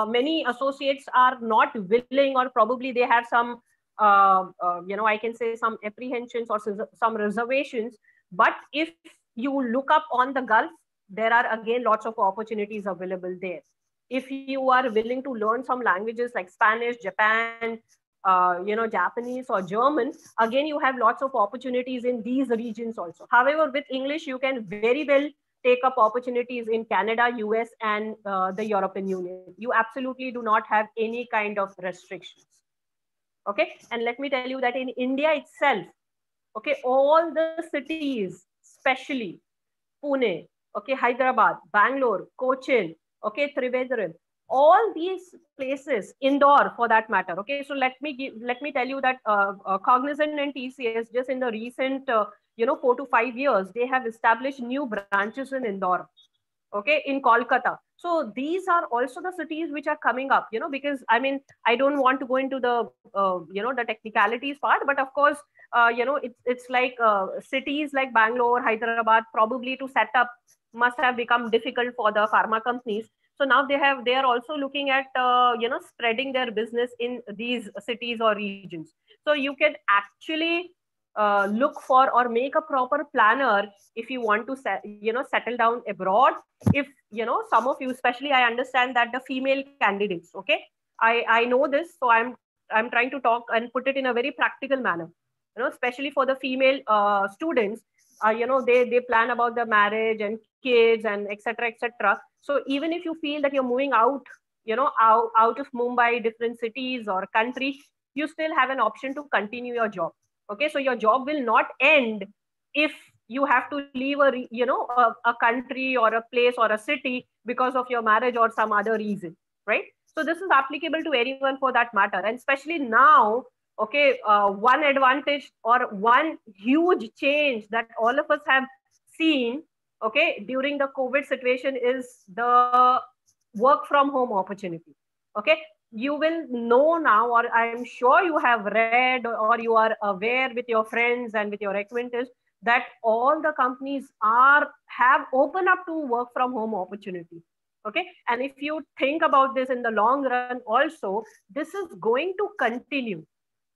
many associates are not willing, or probably they have some I can say some apprehensions or some reservations. But if you look up on the Gulf, there are again lots of opportunities available there. If you are willing to learn some languages like Spanish, Japan, Japanese or German, again you have lots of opportunities in these regions also. However, with English, you can very well take up opportunities in Canada, US, and the European Union. You absolutely do not have any kind of restrictions. Okay, and let me tell you that in India itself, Okay, all the cities, especially Pune, okay, Hyderabad, Bangalore, Cochin, okay, Trivandrum, all these places, Indore for that matter. Okay, so let me tell you that Cognizant and TCS just in the recent 4 to 5 years, they have established new branches in Indore, okay, in Kolkata. So these are also the cities which are coming up, because I mean, I don't want to go into the the technicalities part, but of course, it's like cities like Bangalore, Hyderabad, probably to set up must have become difficult for the pharma companies. So now they are also looking at spreading their business in these cities or regions. So you can actually look for or make a proper planner if you want to settle down abroad. If some of you, especially, I understand that the female candidates, okay, I know this, so I'm trying to talk and put it in a very practical manner, especially for the female students. They plan about the marriage and kids and etc etc. So even if you feel that you're moving out, out of Mumbai, different cities or country, you still have an option to continue your job. Okay, so your job will not end if you have to leave a country or a place or a city because of your marriage or some other reason, right? So this is applicable to anyone for that matter, and especially now. Okay, one advantage or one huge change that all of us have seen, okay, during the COVID situation is the work from home opportunity. Okay, you will know now, or I'm sure you have read or you are aware with your friends and with your acquaintances that all the companies have opened up to work from home opportunity. Okay, and if you think about this in the long run also, this is going to continue,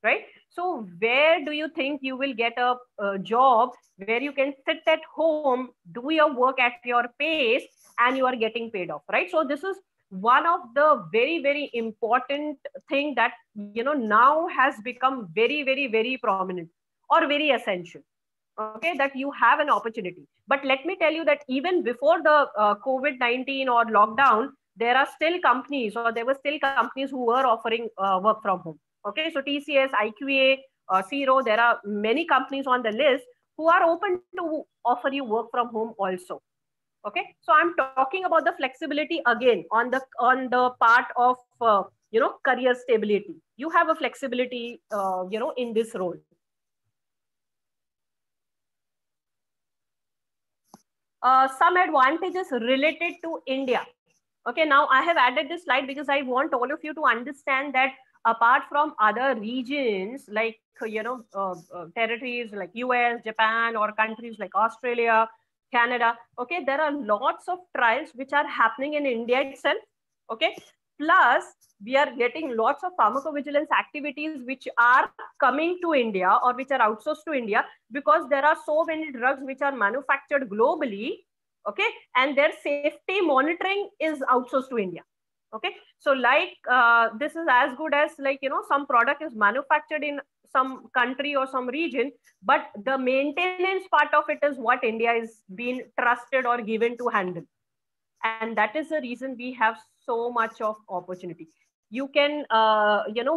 right? So where do you think you will get a job where you can sit at home, do your work at your pace, and you are getting paid off, right? So this is one of the very, very important thing that now has become very, very, very prominent or very essential. Okay, that you have an opportunity. But let me tell you that even before the COVID-19 or lockdown, there are still companies, or there were still companies who were offering work from home. Okay, so TCS, IQA, Zero, there are many companies on the list who are open to offer you work from home also. Okay, so I'm talking about the flexibility again on the part of career stability. You have a flexibility in this role. Some advantages related to India. Okay, now I have added this slide because I want all of you to understand that apart from other regions like territories like US, Japan, or countries like Australia, Canada, okay, there are lots of trials which are happening in India itself. Okay, plus we are getting lots of pharmacovigilance activities which are coming to India or which are outsourced to India, because there are so many drugs which are manufactured globally. Okay, and their safety monitoring is outsourced to India. Okay, so like this is as good as like some product is manufactured in some country or some region, but the maintenance part of it is what India is being trusted or given to handle. And that is the reason we have so much of opportunity. You can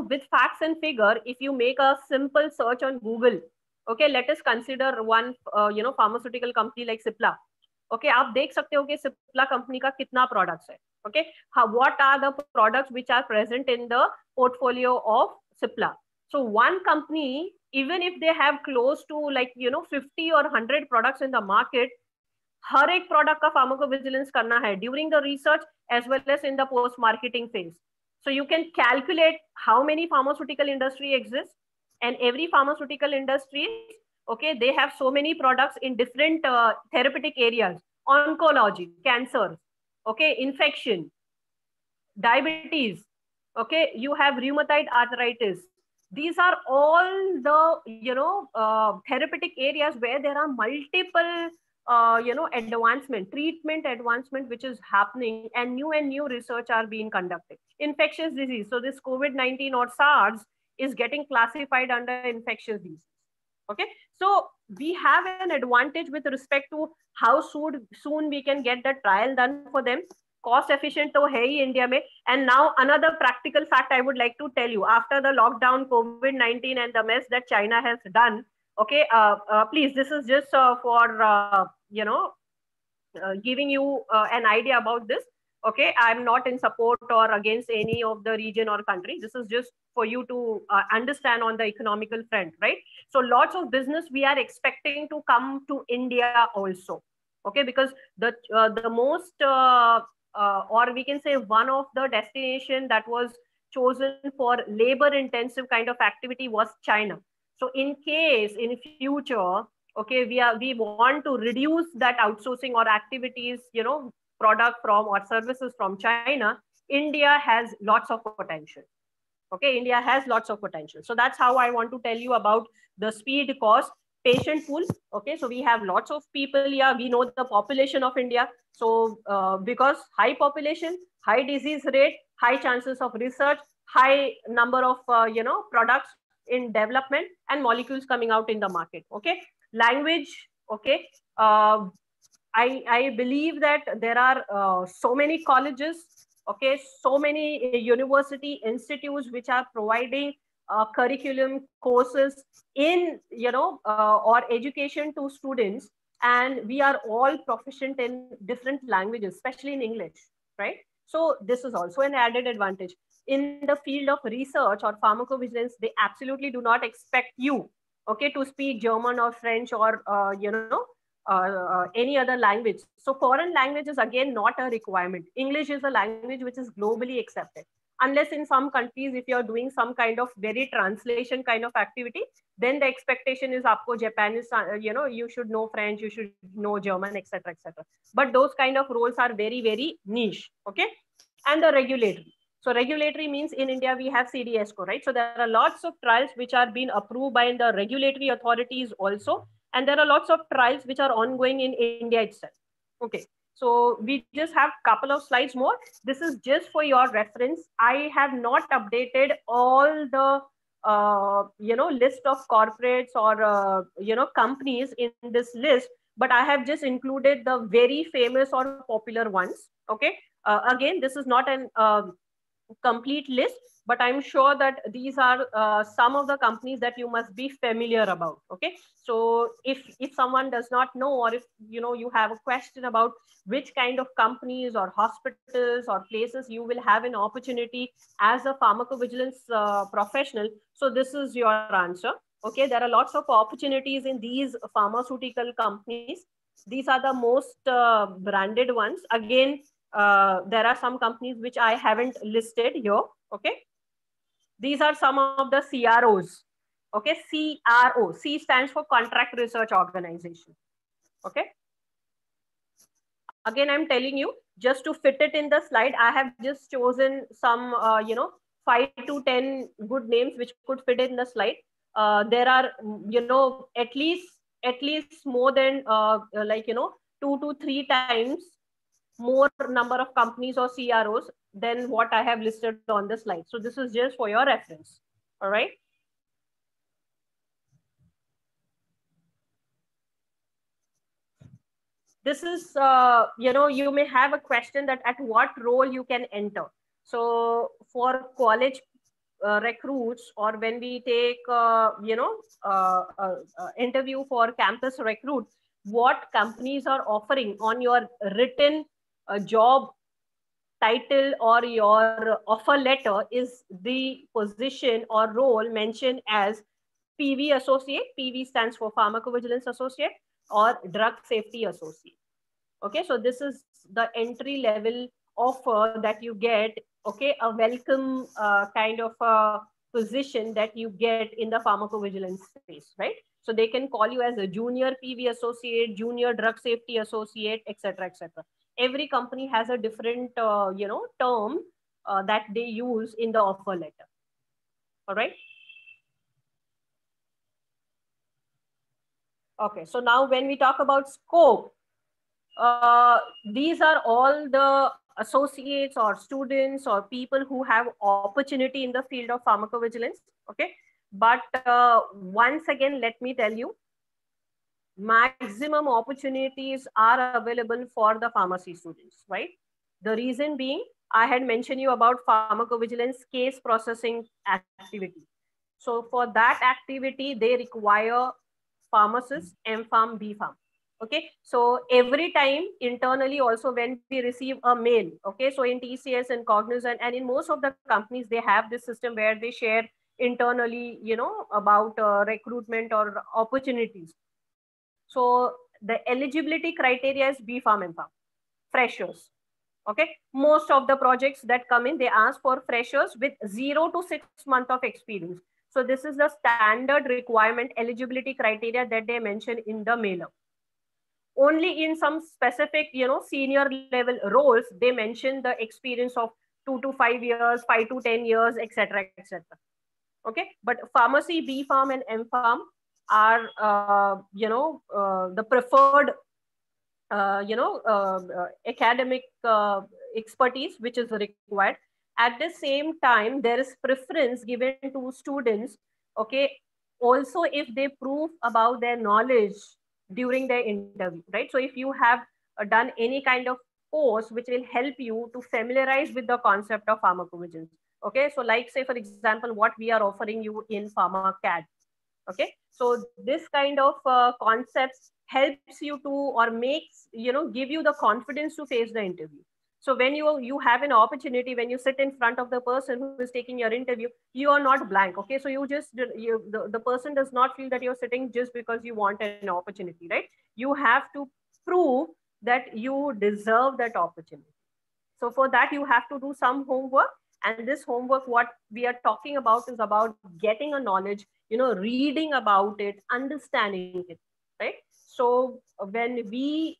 with facts and figure, if you make a simple search on Google, okay, let us consider one pharmaceutical company like Cipla. Okay, आप देख सकते हो कि Cipla company का कितना products है. Okay, what are the products which are present in the portfolio of Cipla? So one company, even if they have close to 50 or 100 products in the market, हर एक product का फार्माकोविजिलेंस करना है during the research as well as in the post marketing phase. So you can calculate how many pharmaceutical industry exists, and every pharmaceutical industry, okay, they have so many products in different therapeutic areas: oncology, cancer, okay, infection, diabetes, okay, you have rheumatoid arthritis. These are all the therapeutic areas where there are multiple treatment advancement which is happening, and new research are being conducted. Infectious disease, so this COVID-19 or SARS is getting classified under infectious disease. Okay, so we have an advantage with respect to how soon we can get the trial done for them. Cost efficient to hai hi India mein. And now another practical fact I would like to tell you: after the lockdown, COVID-19 and the mess that China has done, Okay, please, this is just for, giving you an idea about this. Okay, I'm not in support or against any of the region or country. This is just for you to understand on the economical front, right? So lots of business we are expecting to come to India also. Okay, because the most or we can say one of the destination that was chosen for labor intensive kind of activity was China. So in case in future, okay, we want to reduce that outsourcing or activities, product from or services from China, India has lots of potential. Okay, India has lots of potential. So that's how I want to tell you about the speed, cost, patient pool. Okay, so we have lots of people. Yeah, we know the population of India. So because high population, high disease rate, high chances of research, high number of products in development and molecules coming out in the market. Okay, language. Okay, uh, I believe that there are so many colleges, okay, so many university institutes which are providing curriculum courses in, or education to students, and we are all proficient in different languages, especially in English, right? So this is also an added advantage. In the field of research or pharmacovigilance, they absolutely do not expect you, okay, to speak German or French or, any other language. So foreign language is again not a requirement. English is a language which is globally accepted. Unless in some countries, if you're doing some kind of very translation kind of activity, then the expectation is aapko Japanese, you should know French, you should know German, etc., etc. But those kind of roles are very, very niche. Okay, and the regulatory. So regulatory means in India we have CDSCO, right? So there are lots of trials which are being approved by the regulatory authorities also, and there are lots of trials which are ongoing in India itself. Okay, so we just have a couple of slides more. This is just for your reference. I have not updated all the list of corporates or companies in this list, but I have just included the very famous or popular ones. Okay, again, this is not an complete list, but I'm sure that these are some of the companies that you must be familiar about. Okay, so if someone does not know, or if you have a question about which kind of companies or hospitals or places you will have an opportunity as a pharmacovigilance professional, so this is your answer. Okay, there are lots of opportunities in these pharmaceutical companies. These are the most branded ones. Again, there are some companies which I haven't listed here. Okay, these are some of the CROs. Okay, CRO, C stands for Contract Research Organization. Okay, again, I'm telling you, just to fit it in the slide, I have just chosen some 5 to 10 good names which could fit in the slide. There are at least more than 2 to 3 times more number of companies or CROs than what I have listed on the slide. So this is just for your reference. All right. This is, you may have a question that at what role you can enter. So for college recruits, or when we take, interview for campus recruit, what companies are offering on your written job title or your offer letter is the position or role mentioned as PV associate. PV stands for pharmacovigilance associate or drug safety associate. Okay, so this is the entry level offer that you get. Okay, a welcome kind of a position that you get in the pharmacovigilance space, right? So they can call you as a junior PV associate, junior drug safety associate, etc., etc. Every company has a different term that they use in the offer letter. All right. Okay, so now when we talk about scope, these are all the associates or students or people who have opportunity in the field of pharmacovigilance. Okay, but once again, let me tell you, maximum opportunities are available for the pharmacy students, right? The reason being, I had mentioned you about pharmacovigilance case processing activity. So for that activity, they require pharmacist, M.Pharm, B.Pharm. Okay, so every time internally also when we receive a mail, okay, so in TCS and Cognizant and in most of the companies, they have this system where they share internally, you know, about recruitment or opportunities. So the eligibility criteria is B.Pharm, M.Pharm, freshers. Okay, most of the projects that come in, they ask for freshers with 0 to 6 months of experience. So this is the standard requirement eligibility criteria that they mention in the mailer. Only in some specific, you know, senior level roles, they mention the experience of 2 to 5 years, 5 to 10 years, etc., etc. Okay, but pharmacy, B.Pharm and M.Pharm are, the preferred, academic expertise which is required. At the same time, there is preference given to students, okay, also if they prove about their knowledge during their interview, right? So if you have done any kind of course which will help you to familiarize with the concept of pharmacovigilance, okay, so like say for example what we are offering you in PharmaCAD. Okay, so this kind of concepts helps you to, or makes, you know, give you the confidence to face the interview. So when you have an opportunity, when you sit in front of the person who is taking your interview, you are not blank. Okay, so the person does not feel that you're sitting just because you want an opportunity, right? You have to prove that you deserve that opportunity. So for that, you have to do some homework. And this homework, what we are talking about is about getting a knowledge, you know, reading about it, understanding it, right? So when we,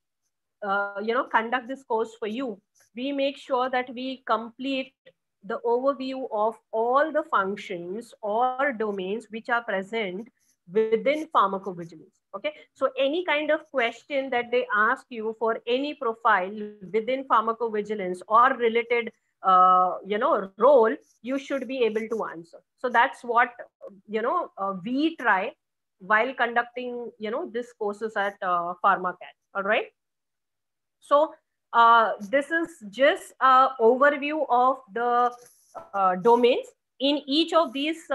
conduct this course for you, we make sure that we complete the overview of all the functions or domains which are present within pharmacovigilance. Okay, so any kind of question that they ask you for any profile within pharmacovigilance or related, role, you should be able to answer. So that's what, we try while conducting, these courses at PharmaCAD. All right. So this is just an overview of the domains. In each of these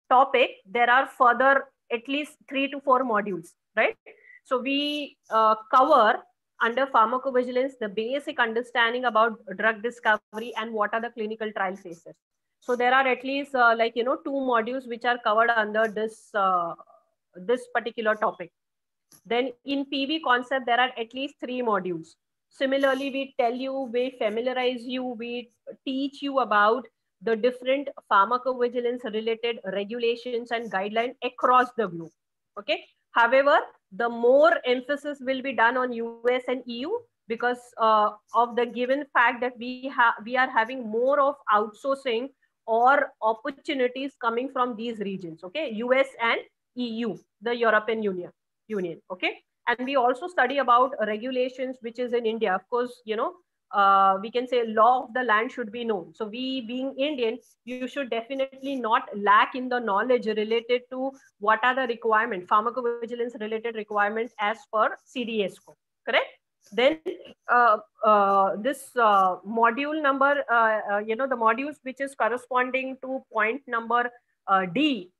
topic, there are further at least 3 to 4 modules, right? So we cover under pharmacovigilance the basic understanding about drug discovery and what are the clinical trial phases. So there are at least 2 modules which are covered under this particular topic. Then in PV concept, there are at least 3 modules. Similarly, we tell you, we familiarize you, we teach you about the different pharmacovigilance related regulations and guidelines across the globe. Okay. However, the more emphasis will be done on US and EU because of the given fact that we are having more of outsourcing or opportunities coming from these regions. Okay, US and EU, the European Union. Okay, and we also study about regulations which is in India. Of course, we can say law of the land should be known. So we being Indian, you should definitely not lack in the knowledge related to what are the requirements, pharmacovigilance related requirements as per CDSCO, correct? Then this module number, the modules which is corresponding to point number D,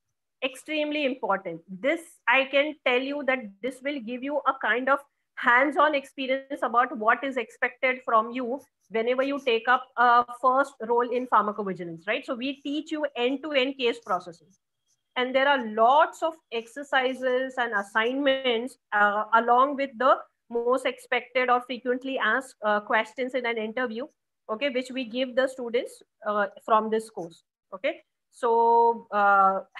extremely important. This, I can tell you that this will give you a kind of hands-on experience about what is expected from you whenever you take up a first role in pharmacovigilance, right? So we teach you end-to-end case processing. And there are lots of exercises and assignments along with the most expected or frequently asked questions in an interview, okay, which we give the students from this course, okay? So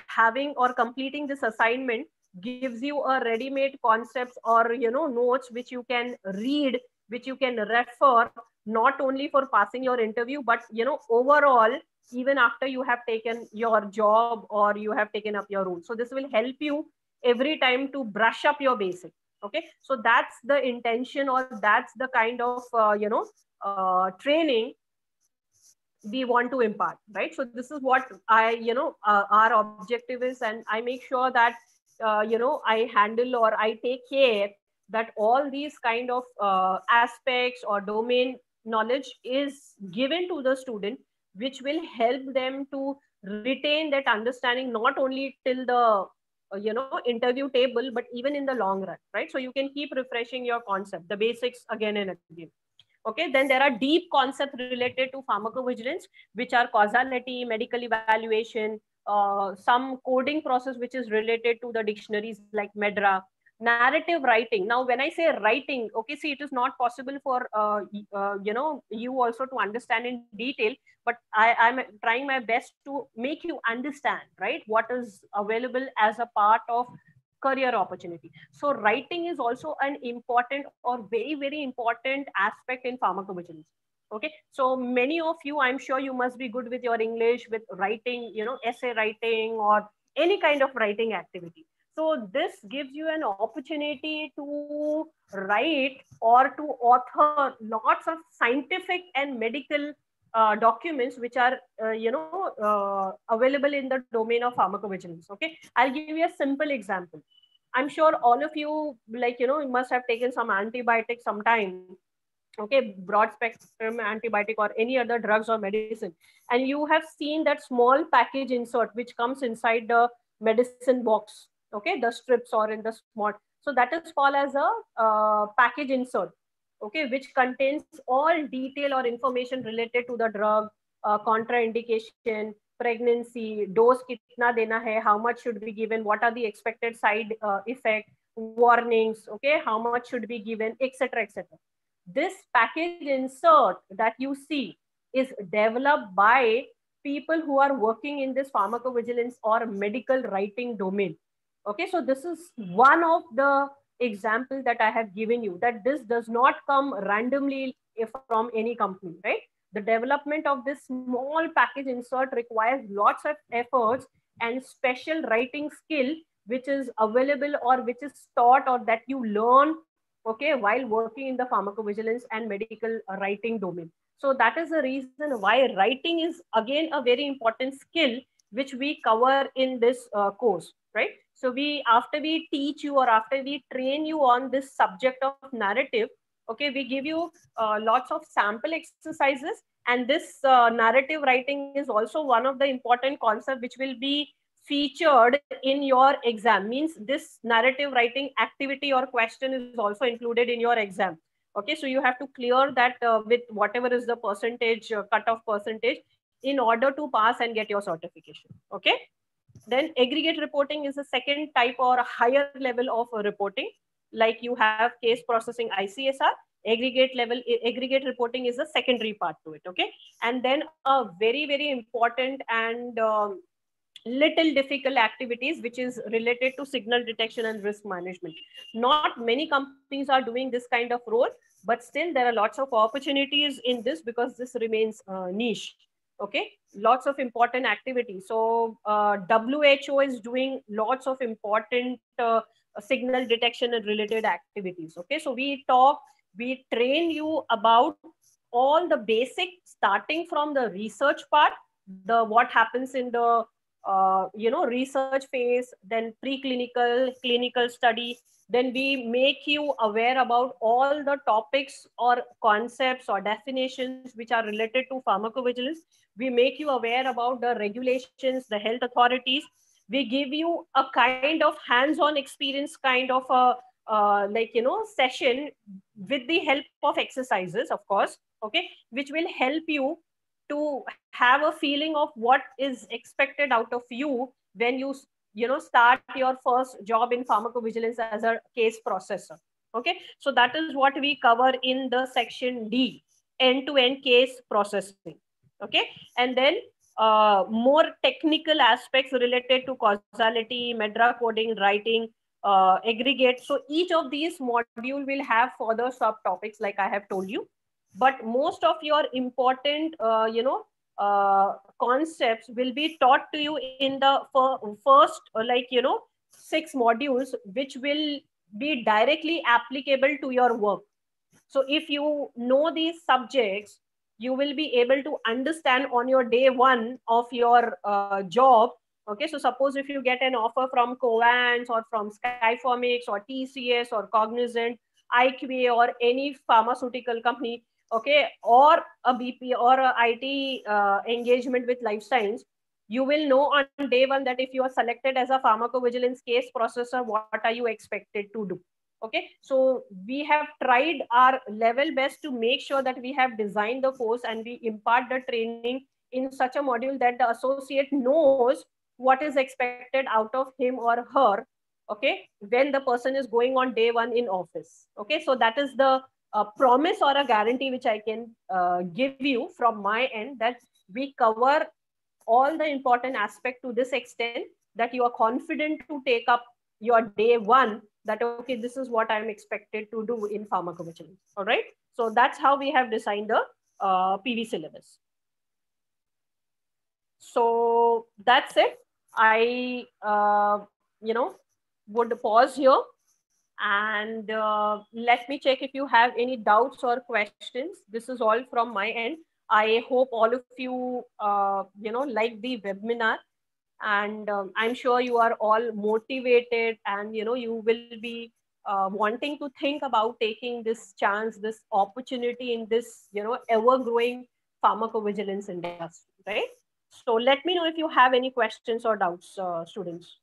having or completing this assignment gives you a ready-made concepts or, notes which you can read, which you can refer, not only for passing your interview, but, overall, even after you have taken your job or you have taken up your role. So this will help you every time to brush up your basic. Okay, so that's the intention, or that's the kind of training we want to impart, right? So this is what I, our objective is, and I make sure that I handle or I take care that all these kind of aspects or domain knowledge is given to the student, which will help them to retain that understanding not only till the interview table, but even in the long run, right? So you can keep refreshing your concept, the basics again and again. Okay, then there are deep concepts related to pharmacovigilance, which are causality, medical evaluation, some coding process which is related to the dictionaries like MEDRA, narrative writing. Now, when I say writing, okay, see, it is not possible for you also to understand in detail, but I'm trying my best to make you understand, right, what is available as a part of career opportunity. So writing is also an important or very important aspect in pharmacovigilance. Okay, so many of you, I'm sure you must be good with your English, with writing, essay writing or any kind of writing activity. So this gives you an opportunity to write or to author lots of scientific and medical documents which are available in the domain of pharmacovigilance. Okay, I'll give you a simple example. I'm sure all of you, you must have taken some antibiotics sometime, okay, broad spectrum antibiotic or any other drugs or medicine, and you have seen that small package insert which comes inside the medicine box, okay, the strips or in the small. So that is called as a package insert, okay, which contains all detail or information related to the drug, contraindication, pregnancy, dose kitna dena hai, how much should be given, what are the expected side effect, warnings, okay, how much should be given, etc., etc. This package insert that you see is developed by people who are working in this pharmacovigilance or medical writing domain. Okay, so this is one of the example that I have given you, that this does not come randomly from any company, right? The development of this small package insert requires lots of efforts and special writing skill which is available or which is taught or that you learn, okay, while working in the pharmacovigilance and medical writing domain. So that is the reason why writing is again a very important skill which we cover in this course, right? So after we teach you or after we train you on this subject of narrative, okay, we give you lots of sample exercises, and this narrative writing is also one of the important concepts which will be featured in your exam. Means this narrative writing activity or question is also included in your exam. Okay, so you have to clear that with whatever is the percentage, cutoff percentage, in order to pass and get your certification. Okay, then aggregate reporting is a second type or a higher level of reporting. Like you have case processing, ICSR. Aggregate reporting is a secondary part to it. Okay, and then a very important and little difficult activities which is related to signal detection and risk management. Not many companies are doing this kind of role, but still there are lots of opportunities in this because this remains niche. Okay, lots of important activities. So WHO is doing lots of important signal detection and related activities. Okay, so we train you about all the basic, starting from the research part, the what happens in the research phase, then preclinical, clinical study. Then we make you aware about all the topics or concepts or definitions which are related to pharmacovigilance. We make you aware about the regulations, the health authorities. We give you a kind of hands-on experience, kind of a session with the help of exercises, of course, okay, which will help you to have a feeling of what is expected out of you when you start your first job in pharmacovigilance as a case processor. Okay, so that is what we cover in the section D, end-to-end case processing. Okay, and then more technical aspects related to causality, MEDRA coding, writing, aggregate. So each of these module will have further subtopics like I have told you, but most of your important concepts will be taught to you in the first 6 modules, which will be directly applicable to your work. So if you know these subjects, you will be able to understand on your day one of your job. Okay, so suppose if you get an offer from Covance or from Skyformix or TCS or Cognizant, IQVIA or any pharmaceutical company, okay, or a BP or a IT engagement with life science, You will know on day one that if you are selected as a pharmacovigilance case processor, what are you expected to do? Okay, so we have tried our level best to make sure that we have designed the course and we impart the training in such a module that the associate knows what is expected out of him or her, okay, when the person is going on day one in office. Okay, so that is the promise or a guarantee which I can give you from my end, that we cover all the important aspect to this extent that you are confident to take up your day one, that okay, this is what I'm expected to do in pharmacovigilance. All right, so that's how we have designed the PV syllabus. So that's it. I would pause here and let me check if you have any doubts or questions. This is all from my end. I hope all of you like the webinar, and I'm sure you are all motivated, and you will be wanting to think about taking this chance, this opportunity in this ever growing pharmacovigilance industry, right? So let me know if you have any questions or doubts, students.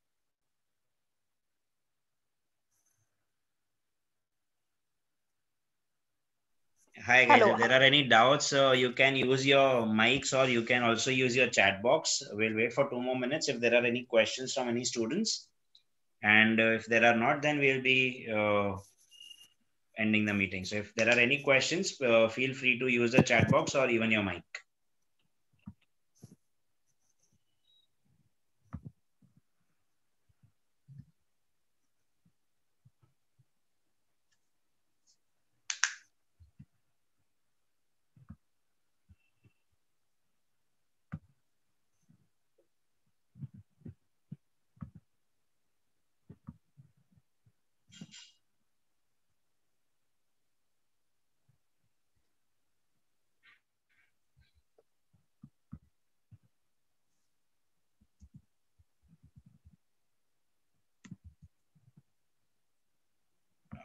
Hi guys, Hello. if there are any doubts, you can use your mics or you can also use your chat box. We'll wait for 2 more minutes if there are any questions from any students. And if there are not, then we'll be ending the meeting. So if there are any questions, feel free to use the chat box or even your mic.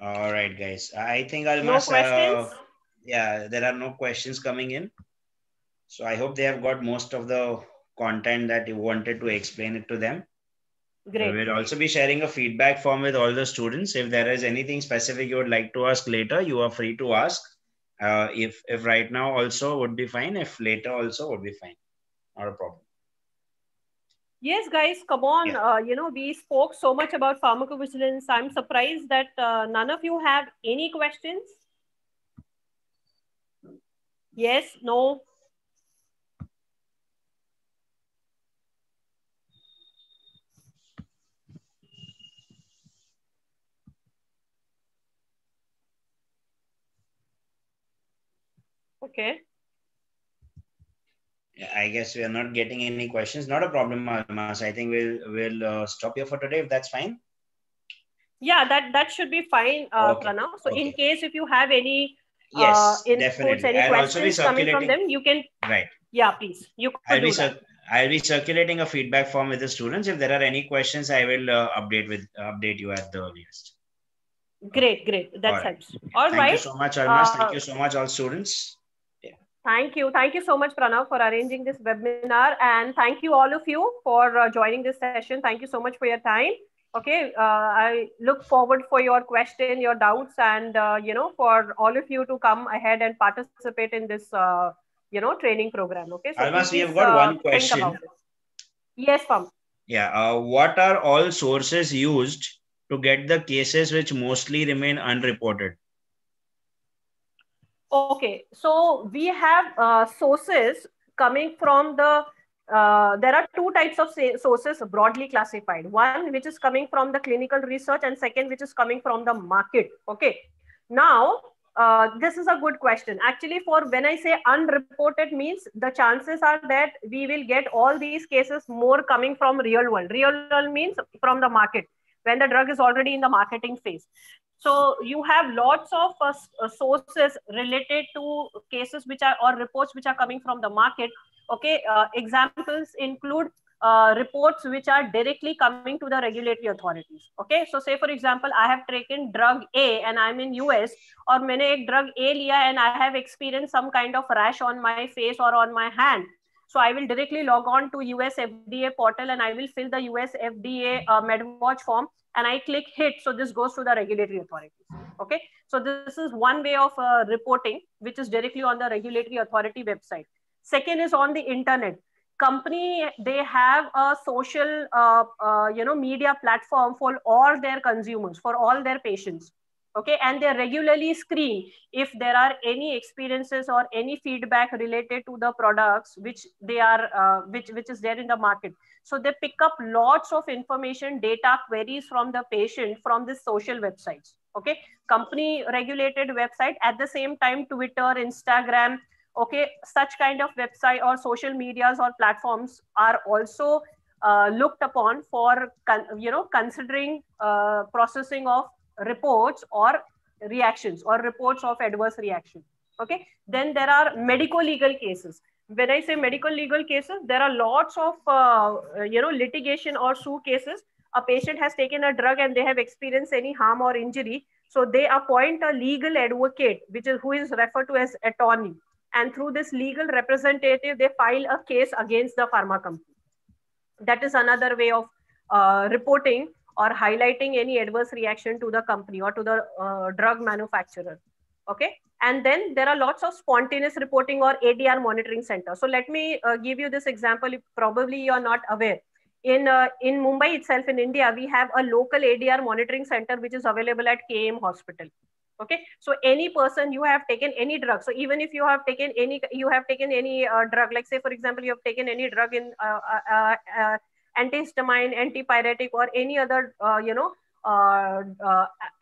All right, guys. I think Almas, No questions? yeah, there are no questions coming in. So I hope they have got most of the content that you wanted to explain it to them. Great. We'll also be sharing a feedback form with all the students. If there is anything specific you would like to ask later, you are free to ask. If right now also would be fine. If later also would be fine. Not a problem. Yes, guys, come on. Yeah. We spoke so much about pharmacovigilance. I'm surprised that none of you have any questions. Yes, no. Okay. I guess we are not getting any questions. Not a problem, Almas. I think we'll stop here for today if that's fine. Yeah, that should be fine, Okay. Pranav. So Okay. in case if you have any Yes, inputs, definitely. any I'll also be questions coming from them, you can. Right. Yeah, please. You could do that. I'll be circulating a feedback form with the students. If there are any questions, I will update you at the earliest. Great, great. That helps. All Thank right. you so much, Almas. Thank you so much, all students. Yeah. Thank you. Thank you so much, Pranav, for arranging this webinar. And thank you all of you for joining this session. Thank you so much for your time. Okay, I look forward for your question, your doubts, and for all of you to come ahead and participate in this training program. Okay, so Almas, we please have got one think question. about it. Yes, Pam. Yeah. What are all sources used to get the cases which mostly remain unreported? Okay, so we have sources coming from the there are two types of sources broadly classified. One which is coming from the clinical research, and second which is coming from the market. Okay, now this is a good question. Actually, for when I say unreported means the chances are that we will get all these cases more coming from real world. Real world means from the market when the drug is already in the marketing phase. So you have lots of sources related to cases which are or reports which are coming from the market. Okay, examples include reports which are directly coming to the regulatory authorities. Okay, so say for example, I have taken drug A and I'm in US, or मैंने एक drug A लिया and I have experienced some kind of rash on my face or on my hand. So I will directly log on to US FDA portal and I will fill the US FDA MedWatch form and I click hit. So this goes to the regulatory authorities. Okay. So this is one way of reporting, which is directly on the regulatory authority website. Second is on the internet. Company, they have a social, media platform for all their consumers, for all their patients. Okay, and they regularly screen if there are any experiences or any feedback related to the products which they are which is there in the market. So they pick up lots of information, data, queries from the patient from these social websites. Okay, company regulated website. At the same time, Twitter, Instagram, okay, such kind of website or social medias or platforms are also looked upon for considering processing of reports or reactions or reports of adverse reaction. Okay, then there are medical legal cases. When I say medical legal cases, there are lots of litigation or sue cases. A patient has taken a drug and they have experienced any harm or injury, so they appoint a legal advocate, who is referred to as attorney, and through this legal representative they file a case against the pharma company. That is another way of reporting or highlighting any adverse reaction to the company or to the drug manufacturer. Okay, and then there are lots of spontaneous reporting or ADR monitoring center. So let me give you this example. Probably you are not aware. In Mumbai itself, in India, we have a local ADR monitoring center which is available at KM Hospital. Okay, so any person, you have taken any drug, so even if you have taken any drug, like say for example you have taken any drug in antihistamine, antipyretic, or any other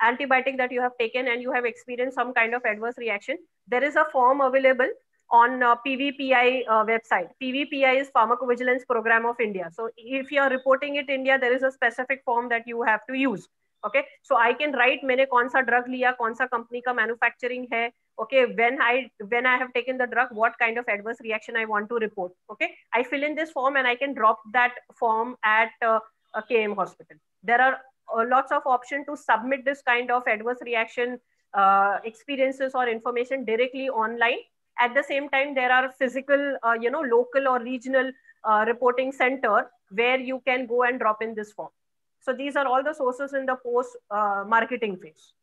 antibiotic that you have taken and you have experienced some kind of adverse reaction, there is a form available on PVPI website. PVPI is Pharmacovigilance Program of India. So if you are reporting it India, there is a specific form that you have to use. Okay, so I can write मैंने कौन सा drug लिया, कौन सा company का manufacturing है. Okay, when I have taken the drug, what kind of adverse reaction I want to report. Okay, I fill in this form and I can drop that form at KM Hospital. There are lots of options to submit this kind of adverse reaction experiences or information directly online. At the same time, there are physical, local or regional reporting center where you can go and drop in this form. So these are all the sources in the post marketing phase.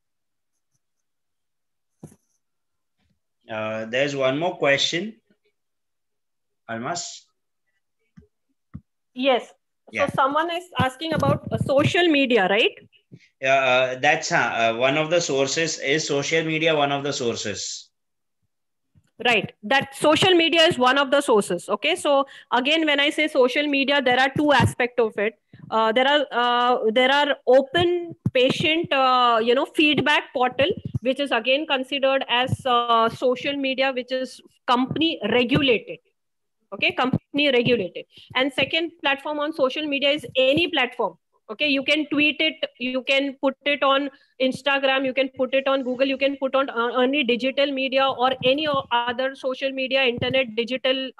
There's one more question. Almas? Yes. Yeah. So someone is asking about social media, right? That's one of the sources. Is social media one of the sources? Right, that social media is one of the sources. Okay, so again, when I say social media, there are two aspects of it. There are open patient feedback portal, which is again considered as social media, which is company regulated. Okay, company regulated. And second platform on social media is any platform. Okay, you can tweet it, you can put it on Instagram, you can put it on Google, you can put on any digital media or any other social media, internet, digital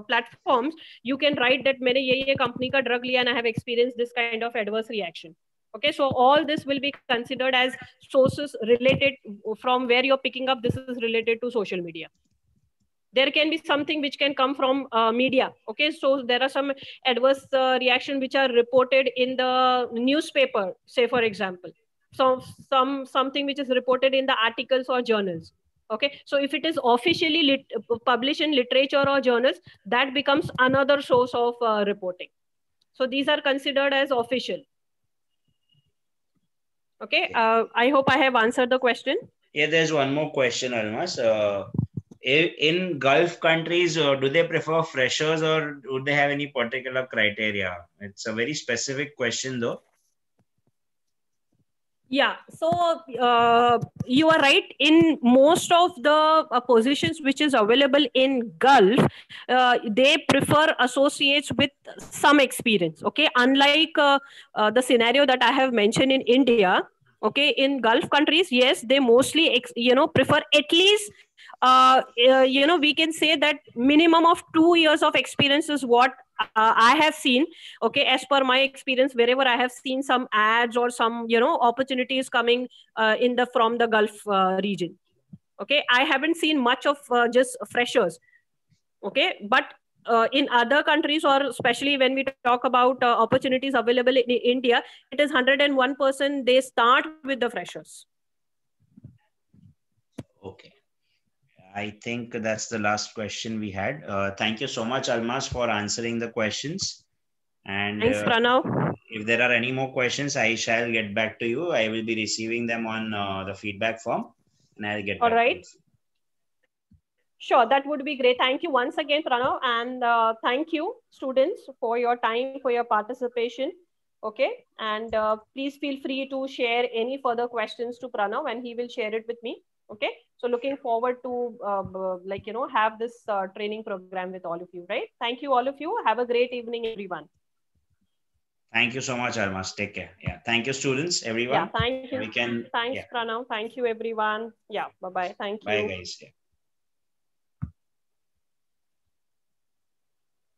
platforms. You can write that मैंने ये company का drug लिया and I have experienced this kind of adverse reaction. Okay, so all this will be considered as sources related from where you're picking up. This is related to social media. There can be something which can come from media. Okay, so there are some adverse reaction which are reported in the newspaper, say for example. So something which is reported in the articles or journals. Okay, so if it is officially published in literature or journals, that becomes another source of reporting. So these are considered as official. Okay, I hope I have answered the question. Yeah, there's one more question, Almas. In Gulf countries, do they prefer freshers or would they have any particular criteria? It's a very specific question though. Yeah, so you are right. In most of the positions which is available in Gulf, they prefer associates with some experience. Okay, unlike the scenario that I have mentioned in India. Okay, in Gulf countries, yes, they mostly prefer at least we can say that minimum of 2 years of experience is what I have seen. Okay, as per my experience, wherever I have seen some ads or some opportunities coming from the Gulf region. Okay, I haven't seen much of just freshers. Okay, but in other countries, or especially when we talk about opportunities available in India, it is 101%. They start with the freshers. Okay. I think that's the last question we had. Thank you so much, Almas, for answering the questions. And Thanks, Pranav. if there are any more questions, I shall get back to you. I will be receiving them on the feedback form, and I'll get All back right. to you. Sure, that would be great. Thank you once again, Pranav. And thank you, students, for your time, for your participation. Okay. And please feel free to share any further questions to Pranav, and he will share it with me. Okay. So looking forward to have this training program with all of you, right? Thank you, all of you. Have a great evening, everyone. Thank you so much, Almas. Take care. Yeah. Thank you, students, everyone. Yeah. Thank you. We can. Thanks, Yeah. Pranav. Thank you, everyone. Yeah. Bye-bye. Thank you. Bye, guys. Yeah.